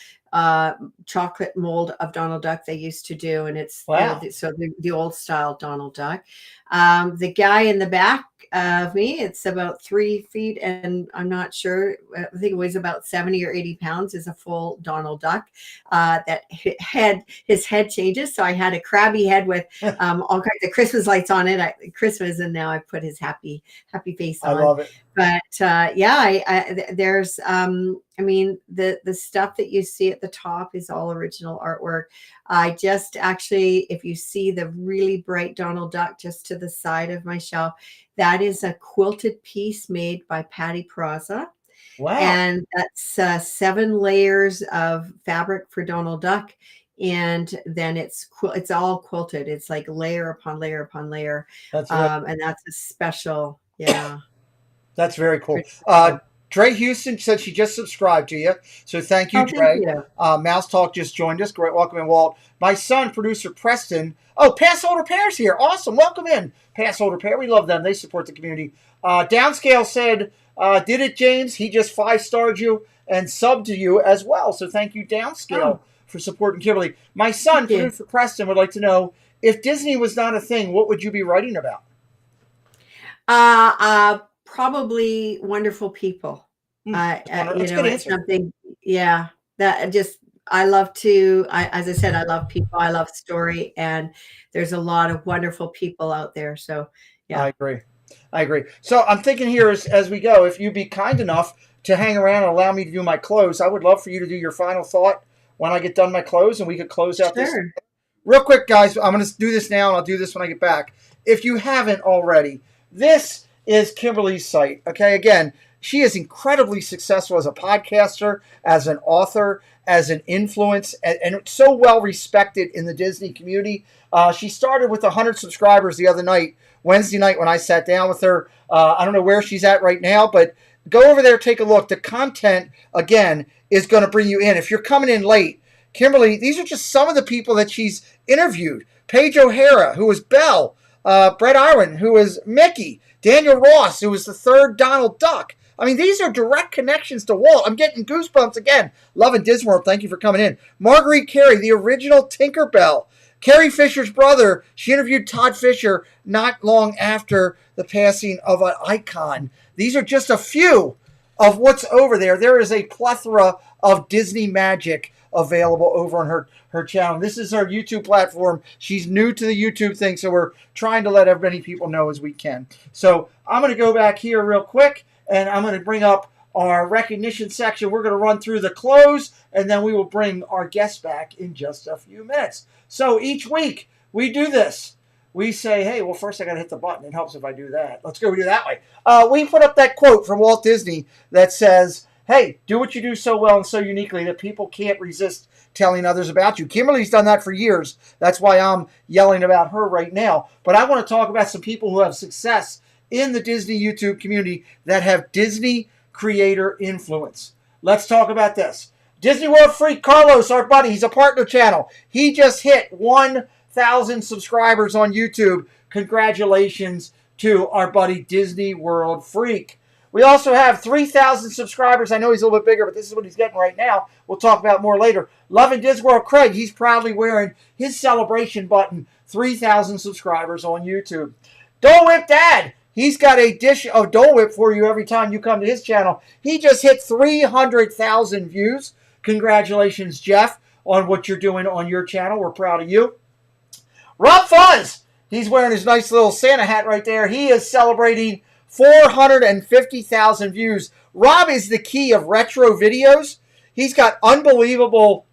chocolate mold of Donald Duck they used to do, and it's the old style Donald Duck. The guy in the back of me, it's about 3 feet, and I'm not sure, I think it weighs about 70 or 80 pounds, is a full Donald Duck. His head changes, so I had a crabby head with all kinds of Christmas lights on it Christmas, and now I put his happy face on. I love it. But there's the stuff that you see at the top is all original artwork. I just actually, if you see the really bright Donald Duck just to the side of my shelf, that is a quilted piece made by Patty Praza. Wow. And that's 7 layers of fabric for Donald Duck. And then it's all quilted. It's like layer upon layer upon layer. That's right. And that's a special, yeah. That's very cool. Dre Houston said she just subscribed to you. So thank you, Dre. Thank you. Mouse Talk just joined us. Great. Welcome in, Walt. My son, producer Preston. Oh, Pass Holder Pair's here. Awesome. Welcome in, Pass Holder Pair. We love them. They support the community. Downscale said, did it, James? He just 5-starred you and subbed to you as well. So thank you, Downscale, for supporting Kimberly. My son, producer Preston, would like to know, if Disney was not a thing, what would you be writing about? Probably wonderful people. It's something. Yeah, I love to. As I said, I love people. I love story, and there's a lot of wonderful people out there. So, yeah, I agree. So I'm thinking here as we go, if you'd be kind enough to hang around and allow me to do my close, I would love for you to do your final thought when I get done my close, and we could close out this. Real quick, guys. I'm going to do this now, and I'll do this when I get back. If you haven't already, this is Kimberly's site. Okay, again, she is incredibly successful as a podcaster, as an author, as an influence, and so well respected in the Disney community. She started with 100 subscribers the other night, Wednesday night, when I sat down with her. I don't know where she's at right now, but go over there, take a look. The content, again, is going to bring you in. If you're coming in late, Kimberly, these are just some of the people that she's interviewed. Paige O'Hara, who was Belle, Brett Irwin, who was Mickey, Daniel Ross, who was the 3rd Donald Duck. I mean, these are direct connections to Walt. I'm getting goosebumps again. Loving Disney World. Thank you for coming in. Marguerite Carey, the original Tinkerbell. Carrie Fisher's brother. She interviewed Todd Fisher not long after the passing of an icon. These are just a few of what's over there. There is a plethora of Disney magic available over on her channel. This is her YouTube platform. She's new to the YouTube thing, so we're trying to let as many people know as we can. So I'm going to go back here real quick, and I'm going to bring up our recognition section. We're going to run through the close, and then we will bring our guests back in just a few minutes. So each week we do this. We say, hey, well, first I got to hit the button. It helps if I do that. Let's go do it that way. We put up that quote from Walt Disney that says, hey, do what you do so well and so uniquely that people can't resist telling others about you. Kimberly's done that for years. That's why I'm yelling about her right now. But I want to talk about some people who have success in the Disney YouTube community that have Disney creator influence. Let's talk about this. Disney World Freak Carlos, our buddy, he's a partner channel. He just hit 1,000 subscribers on YouTube. Congratulations to our buddy Disney World Freak. We also have 3,000 subscribers. I know he's a little bit bigger, but this is what he's getting right now. We'll talk about more later. Loving Disney World Craig, he's proudly wearing his celebration button. 3,000 subscribers on YouTube. Dole Whip Dad, he's got a dish of Dole Whip for you every time you come to his channel. He just hit 300,000 views. Congratulations, Jeff, on what you're doing on your channel. We're proud of you. Rob Fuzz, he's wearing his nice little Santa hat right there. He is celebrating 450,000 views. Rob is the key of retro videos. He's got unbelievable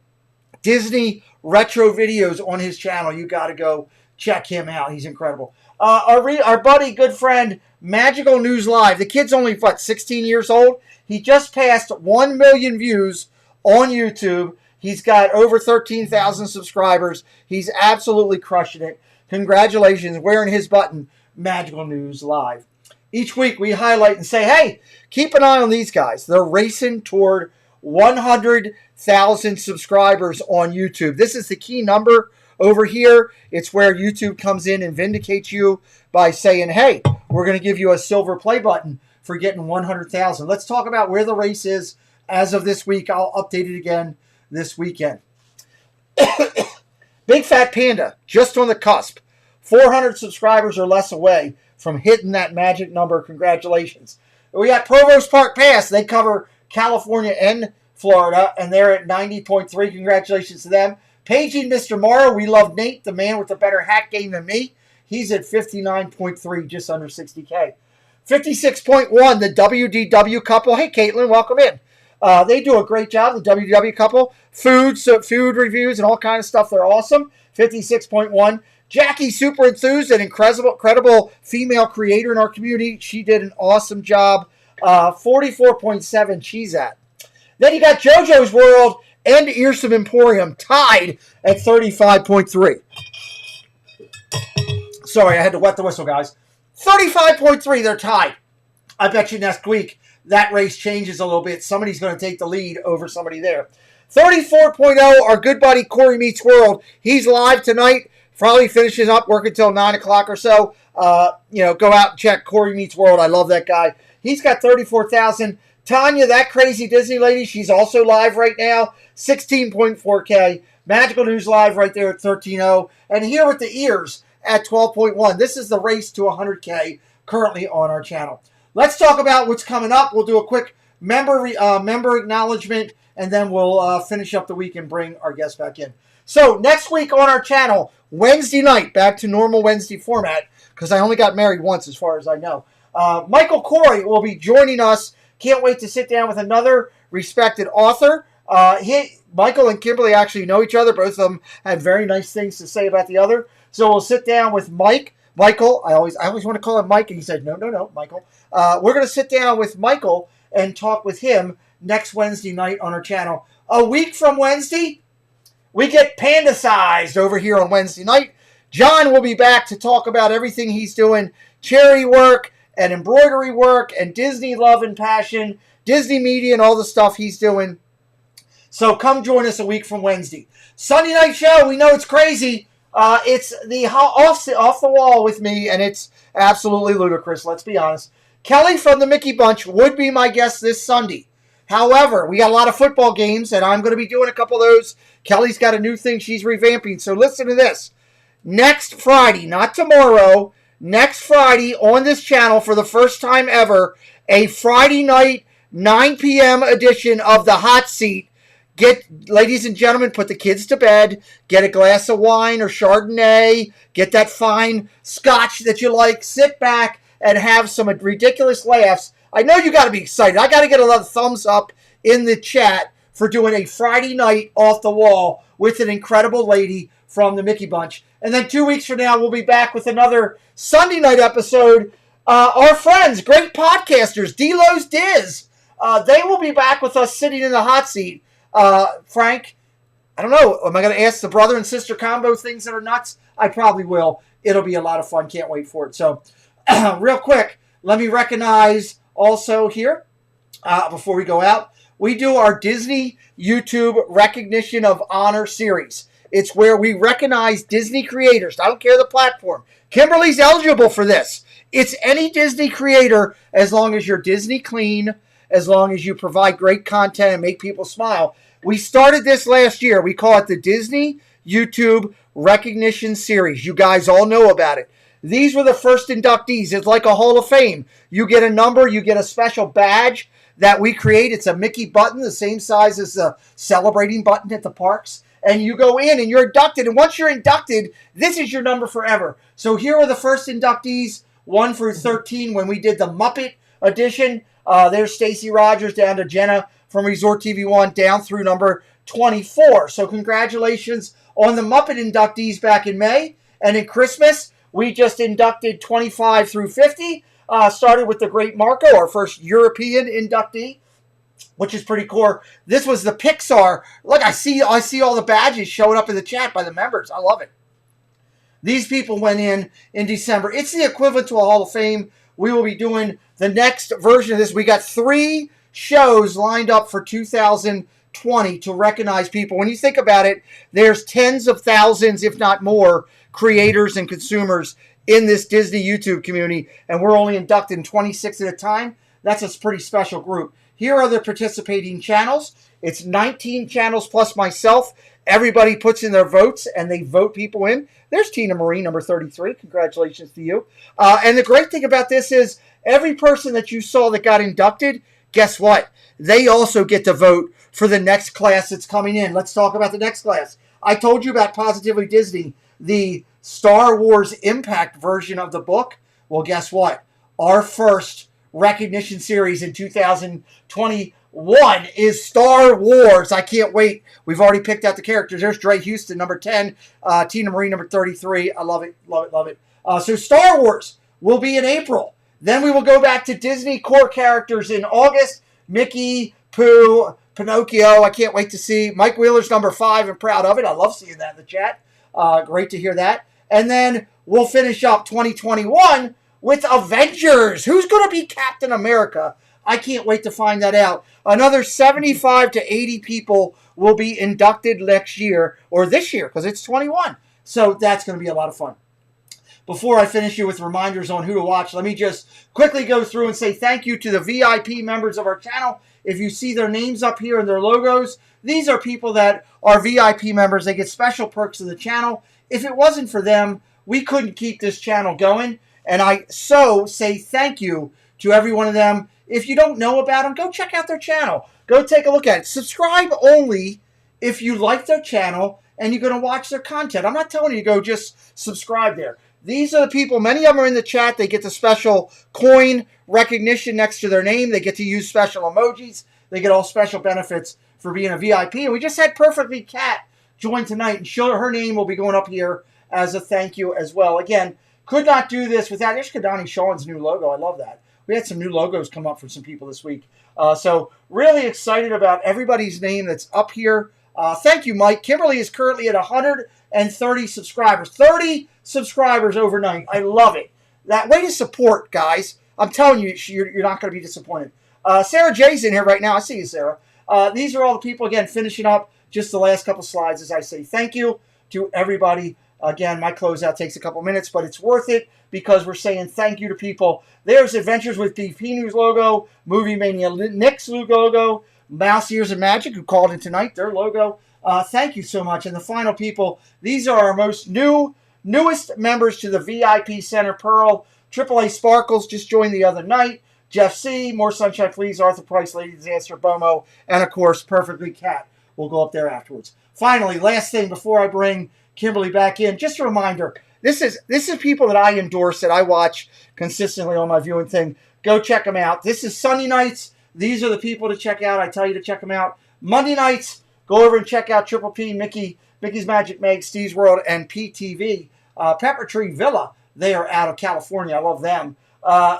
Disney retro videos on his channel. You got to go check him out. He's incredible. Our buddy, good friend, Magical News Live. The kid's only, 16 years old? He just passed 1 million views on YouTube. He's got over 13,000 subscribers. He's absolutely crushing it. Congratulations. Wearing his button, Magical News Live. Each week we highlight and say, hey, keep an eye on these guys. They're racing toward 100,000 subscribers on YouTube. This is the key number over here. It's where YouTube comes in and vindicates you by saying, hey, we're going to give you a silver play button for getting 100,000. Let's talk about where the race is as of this week. I'll update it again this weekend. Big Fat Panda, just on the cusp. 400 subscribers or less away from hitting that magic number. Congratulations. We got Provost Park Pass. They cover California and Florida, and they're at 90.3. Congratulations to them. Paging Mr. Morrow. We love Nate, the man with the better hat game than me. He's at 59.3, just under 60K. 56.1, the WDW couple. Hey, Caitlin, welcome in. They do a great job, the WDW couple. Food reviews and all kinds of stuff. They're awesome. 56.1. Jackie, super enthused and incredible female creator in our community. She did an awesome job. 44.7 she's at. Then you got JoJo's World and Earsome Emporium tied at 35.3. Sorry, I had to wet the whistle, guys. 35.3, they're tied. I bet you next week that race changes a little bit. Somebody's going to take the lead over somebody there. 34.0, our good buddy Corey Meets World. He's live tonight. Probably finishes up, work until 9 o'clock or so. Go out and check Corey Meets World. I love that guy. He's got 34,000. Tanya, that crazy Disney lady, she's also live right now. 16.4K. Magical News Live right there at 13.0. And here with the ears at 12.1. This is the race to 100K currently on our channel. Let's talk about what's coming up. We'll do a quick member acknowledgement, and then we'll finish up the week and bring our guests back in. So next week on our channel, Wednesday night, back to normal Wednesday format, because I only got married once as far as I know. Michael Corey will be joining us. Can't wait to sit down with another respected author. Michael and Kimberly actually know each other. Both of them had very nice things to say about the other. So we'll sit down with Michael. I always want to call him Mike, and he said, no, Michael. We're going to sit down with Michael and talk with him next Wednesday night on our channel. A week from Wednesday, we get panda-sized over here on Wednesday night. John will be back to talk about everything he's doing, charity work and embroidery work and Disney love and passion, Disney media and all the stuff he's doing. So come join us a week from Wednesday. Sunday night show, we know it's crazy. It's the off the wall with me, and it's absolutely ludicrous, let's be honest. Kelly from the Mickey Bunch would be my guest this Sunday. However, we got a lot of football games, and I'm going to be doing a couple of those. Kelly's got a new thing she's revamping. So listen to this. Next Friday, not tomorrow, next Friday on this channel for the first time ever, a Friday night 9 p.m. edition of The Hot Seat. Ladies and gentlemen, put the kids to bed, get a glass of wine or Chardonnay, get that fine scotch that you like, sit back and have some ridiculous laughs. I know you got to be excited. I got to get another thumbs up in the chat for doing a Friday night off the wall with an incredible lady from the Mickey Bunch. And then 2 weeks from now, we'll be back with another Sunday night episode. Our friends, great podcasters, D-Lo's Diz, they will be back with us sitting in the hot seat. Frank, I don't know. Am I going to ask the brother and sister combo things that are nuts? I probably will. It'll be a lot of fun. Can't wait for it. So, real quick, let me recognize also here, before we go out, we do our Disney YouTube Recognition of Honor series. It's where we recognize Disney creators. I don't care the platform. Kimberly's eligible for this. It's any Disney creator as long as you're Disney clean, as long as you provide great content and make people smile. We started this last year. We call it the Disney YouTube Recognition Series. You guys all know about it. These were the first inductees. It's like a Hall of Fame. You get a number, you get a special badge that we create. It's a Mickey button, the same size as the celebrating button at the parks. And you go in and you're inducted. And once you're inducted, this is your number forever. So here are the first inductees, 1 through 13, when we did the Muppet edition. There's Stacey Rogers down to Jenna from Resort TV 1 down through number 24. So congratulations on the Muppet inductees back in May. And in Christmas, we just inducted 25 through 50. Started with the great Marco, our first European inductee, which is pretty cool. This was the Pixar. Look, I see all the badges showing up in the chat by the members. I love it. These people went in December. It's the equivalent to a Hall of Fame. We will be doing the next version of this. We got 3 shows lined up for 2020 to recognize people. When you think about it, there's tens of thousands, if not more, creators and consumers in this Disney YouTube community, and we're only inducting 26 at a time. That's a pretty special group. Here are the participating channels. It's 19 channels plus myself. Everybody puts in their votes, and they vote people in. There's Tina Marie, number 33. Congratulations to you. And the great thing about this is every person that you saw that got inducted, guess what? They also get to vote for the next class that's coming in. Let's talk about the next class. I told you about Positively Disney, the Star Wars Impact version of the book. Well, guess what? Our first recognition series in 2021 is Star Wars. I can't wait. We've already picked out the characters. There's Dre Houston, number 10. Tina Marie, number 33. I love it, love it, love it. So Star Wars will be in April. Then we will go back to Disney core characters in August. Mickey, Pooh, Pinocchio. I can't wait to see. Mike Wheeler's number 5. I'm proud of it. I love seeing that in the chat. Great to hear that. And then we'll finish up 2021 with Avengers. Who's going to be Captain America? I can't wait to find that out. Another 75 to 80 people will be inducted next year, or this year, because it's 21. So that's going to be a lot of fun. Before I finish you with reminders on who to watch, let me just quickly go through and say thank you to the VIP members of our channel. If you see their names up here and their logos, these are people that are VIP members. They get special perks of the channel. If it wasn't for them, we couldn't keep this channel going. And I so say thank you to every one of them. If you don't know about them, go check out their channel. Go take a look at it. Subscribe only if you like their channel and you're going to watch their content. I'm not telling you to go just subscribe there. These are the people, many of them are in the chat. They get the special coin recognition next to their name. They get to use special emojis. They get all special benefits for being a VIP. And we just had Perfectly Cat join tonight, and her name will be going up here as a thank you as well. Again, could not do this without Ishkadani Sean's new logo. I love that. We had some new logos come up for some people this week. So really excited about everybody's name that's up here. Thank you, Mike. Kimberly is currently at 130 subscribers. 30 subscribers overnight. I love it. That way to support, guys. I'm telling you, you're not going to be disappointed. Sarah J's in here right now. I see you, Sarah. These are all the people, again, finishing up just the last couple slides as I say thank you to everybody. Again, my closeout takes a couple minutes, but it's worth it because we're saying thank you to people. There's Adventures with DP News logo, Movie Mania Nick's logo, Mouse Ears of Magic, who called in tonight, their logo. Thank you so much. And the final people, these are our most newest members to the VIP Center. Pearl, AAA Sparkles just joined the other night. Jeff C., More Sunshine Please, Arthur Price, Lady Disaster, Bomo, and of course, Perfectly Cat. We'll go up there afterwards. Finally, last thing before I bring Kimberly back in, just a reminder, this is people that I endorse, that I watch consistently on my viewing thing. Go check them out. This is Sunday nights. These are the people to check out. I tell you to check them out. Monday nights, go over and check out Triple P, Mickey's Magic Meg, Steve's World, and PTV. Pepper Tree Villa, they are out of California. I love them.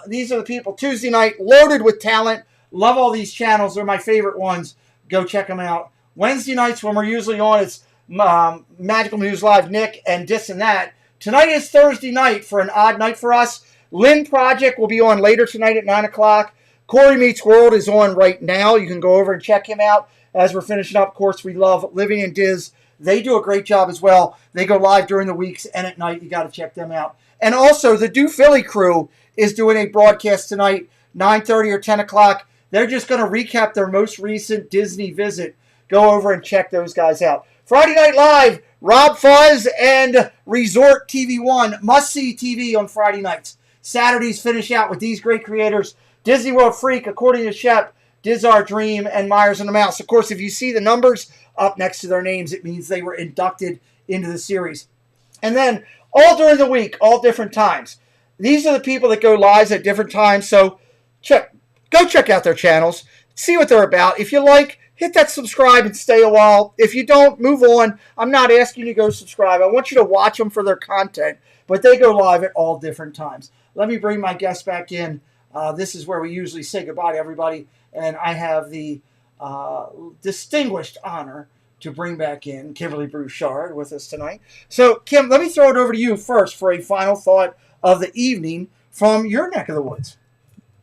These are the people. Tuesday night, loaded with talent. Love all these channels. They're my favorite ones. Go check them out. Wednesday nights, when we're usually on, it's Magical News Live, Nick, and this and that. Tonight is Thursday night for an odd night for us. Lynn Project will be on later tonight at 9 o'clock. Corey Meets World is on right now. You can go over and check him out as we're finishing up. Of course, we love Living in Diz. They do a great job as well. They go live during the weeks and at night. You got to check them out. And also, the Do Philly crew is doing a broadcast tonight, 9:30 or 10 o'clock. They're just going to recap their most recent Disney visit. Go over and check those guys out. Friday Night Live, Rob Fuzz and Resort TV1. Must-see TV on Friday nights. Saturdays finish out with these great creators. Disney World Freak, According to Shep, Diz Our Dream, and Myers and the Mouse. Of course, if you see the numbers up next to their names, it means they were inducted into the series. And then, all during the week, all different times. These are the people that go live at different times, so go check out their channels. See what they're about. If you like, hit that subscribe and stay a while. If you don't, move on. I'm not asking you to go subscribe. I want you to watch them for their content, but they go live at all different times. Let me bring my guest back in. This is where we usually say goodbye to everybody, and I have the distinguished honor to bring back in Kimberley Bouchard with us tonight. So, Kim, let me throw it over to you first for a final thought of the evening from your neck of the woods.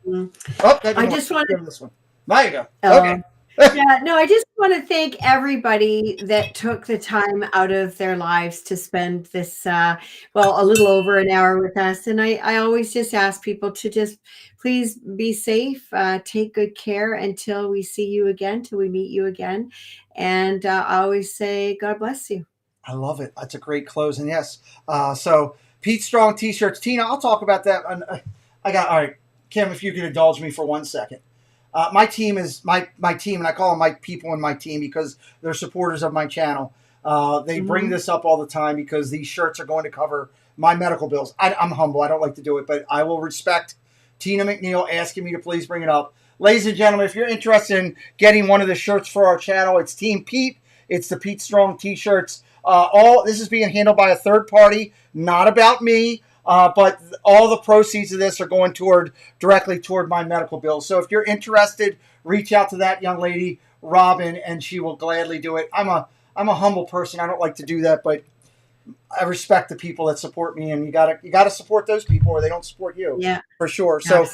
Mm. Oh, I just want to... this one. There you go. Okay. Yeah, no, I just want to thank everybody that took the time out of their lives to spend this, a little over an hour with us. And I always just ask people to just please be safe, take good care until we see you again, till we meet you again. And I always say, God bless you. I love it. That's a great close. And yes, so Pete Strong t-shirts. Tina, I'll talk about that. All right, Kim, if you could indulge me for 1 second. My team is my team, and I call them my people in my team because they're supporters of my channel. They bring this up all the time because these shirts are going to cover my medical bills. I'm humble. I don't like to do it, but I will respect Tina McNeil asking me to please bring it up. Ladies and gentlemen, if you're interested in getting one of the shirts for our channel, it's Team Pete. It's the Pete Strong t-shirts. This is being handled by a third party, not about me. But all the proceeds of this are going directly toward my medical bills. So if you're interested, reach out to that young lady, Robin, and she will gladly do it. I'm a humble person. I don't like to do that, but I respect the people that support me, and you gotta support those people, or they don't support you. Yeah, for sure. So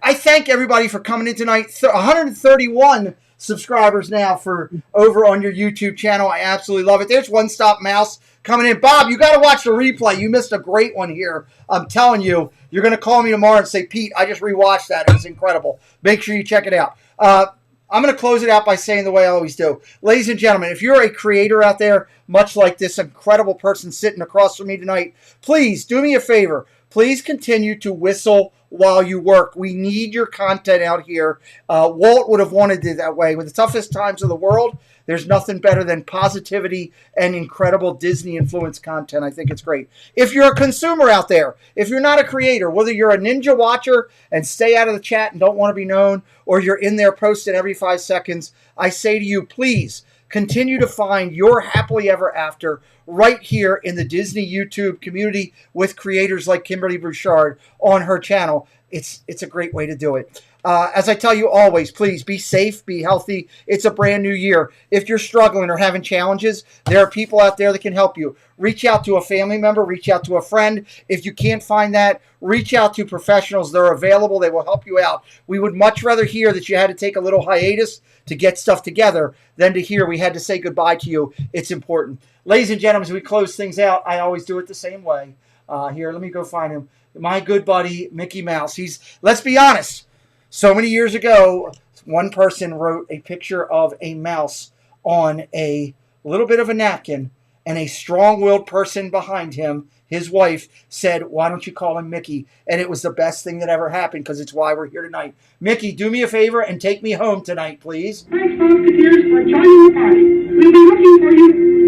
I thank everybody for coming in tonight. 131 subscribers now for over on your YouTube channel. I absolutely love it. There's One Stop Mouse coming in. Bob, you got to watch the replay. You missed a great one here. I'm telling you, you're going to call me tomorrow and say, Pete, I just rewatched that. It was incredible. Make sure you check it out. I'm going to close it out by saying the way I always do. Ladies and gentlemen, if you're a creator out there, much like this incredible person sitting across from me tonight, please do me a favor. Please continue to whistle while you work. We need your content out here. Walt would have wanted it that way. With the toughest times of the world, there's nothing better than positivity and incredible Disney influence content. I think it's great. If you're a consumer out there, if you're not a creator, whether you're a ninja watcher and stay out of the chat and don't want to be known, or you're in there posting every 5 seconds, I say to you, please continue to find your happily ever after right here in the Disney YouTube community with creators like Kimberley Bouchard on her channel. It's a great way to do it. As I tell you always, please be safe, be healthy. It's a brand new year. If you're struggling or having challenges, there are people out there that can help you. Reach out to a family member, reach out to a friend. If you can't find that, reach out to professionals. They're available. They will help you out. We would much rather hear that you had to take a little hiatus to get stuff together than to hear we had to say goodbye to you. It's important. Ladies and gentlemen, as we close things out, I always do it the same way. Here, let me go find him. My good buddy, Mickey Mouse. Let's be honest. So many years ago, one person wrote a picture of a mouse on a little bit of a napkin, and a strong-willed person behind him, his wife, said, why don't you call him Mickey? And it was the best thing that ever happened, because it's why we're here tonight. Mickey, do me a favor and take me home tonight, please. Thanks, Musketeers, for joining the party. We'll be looking for you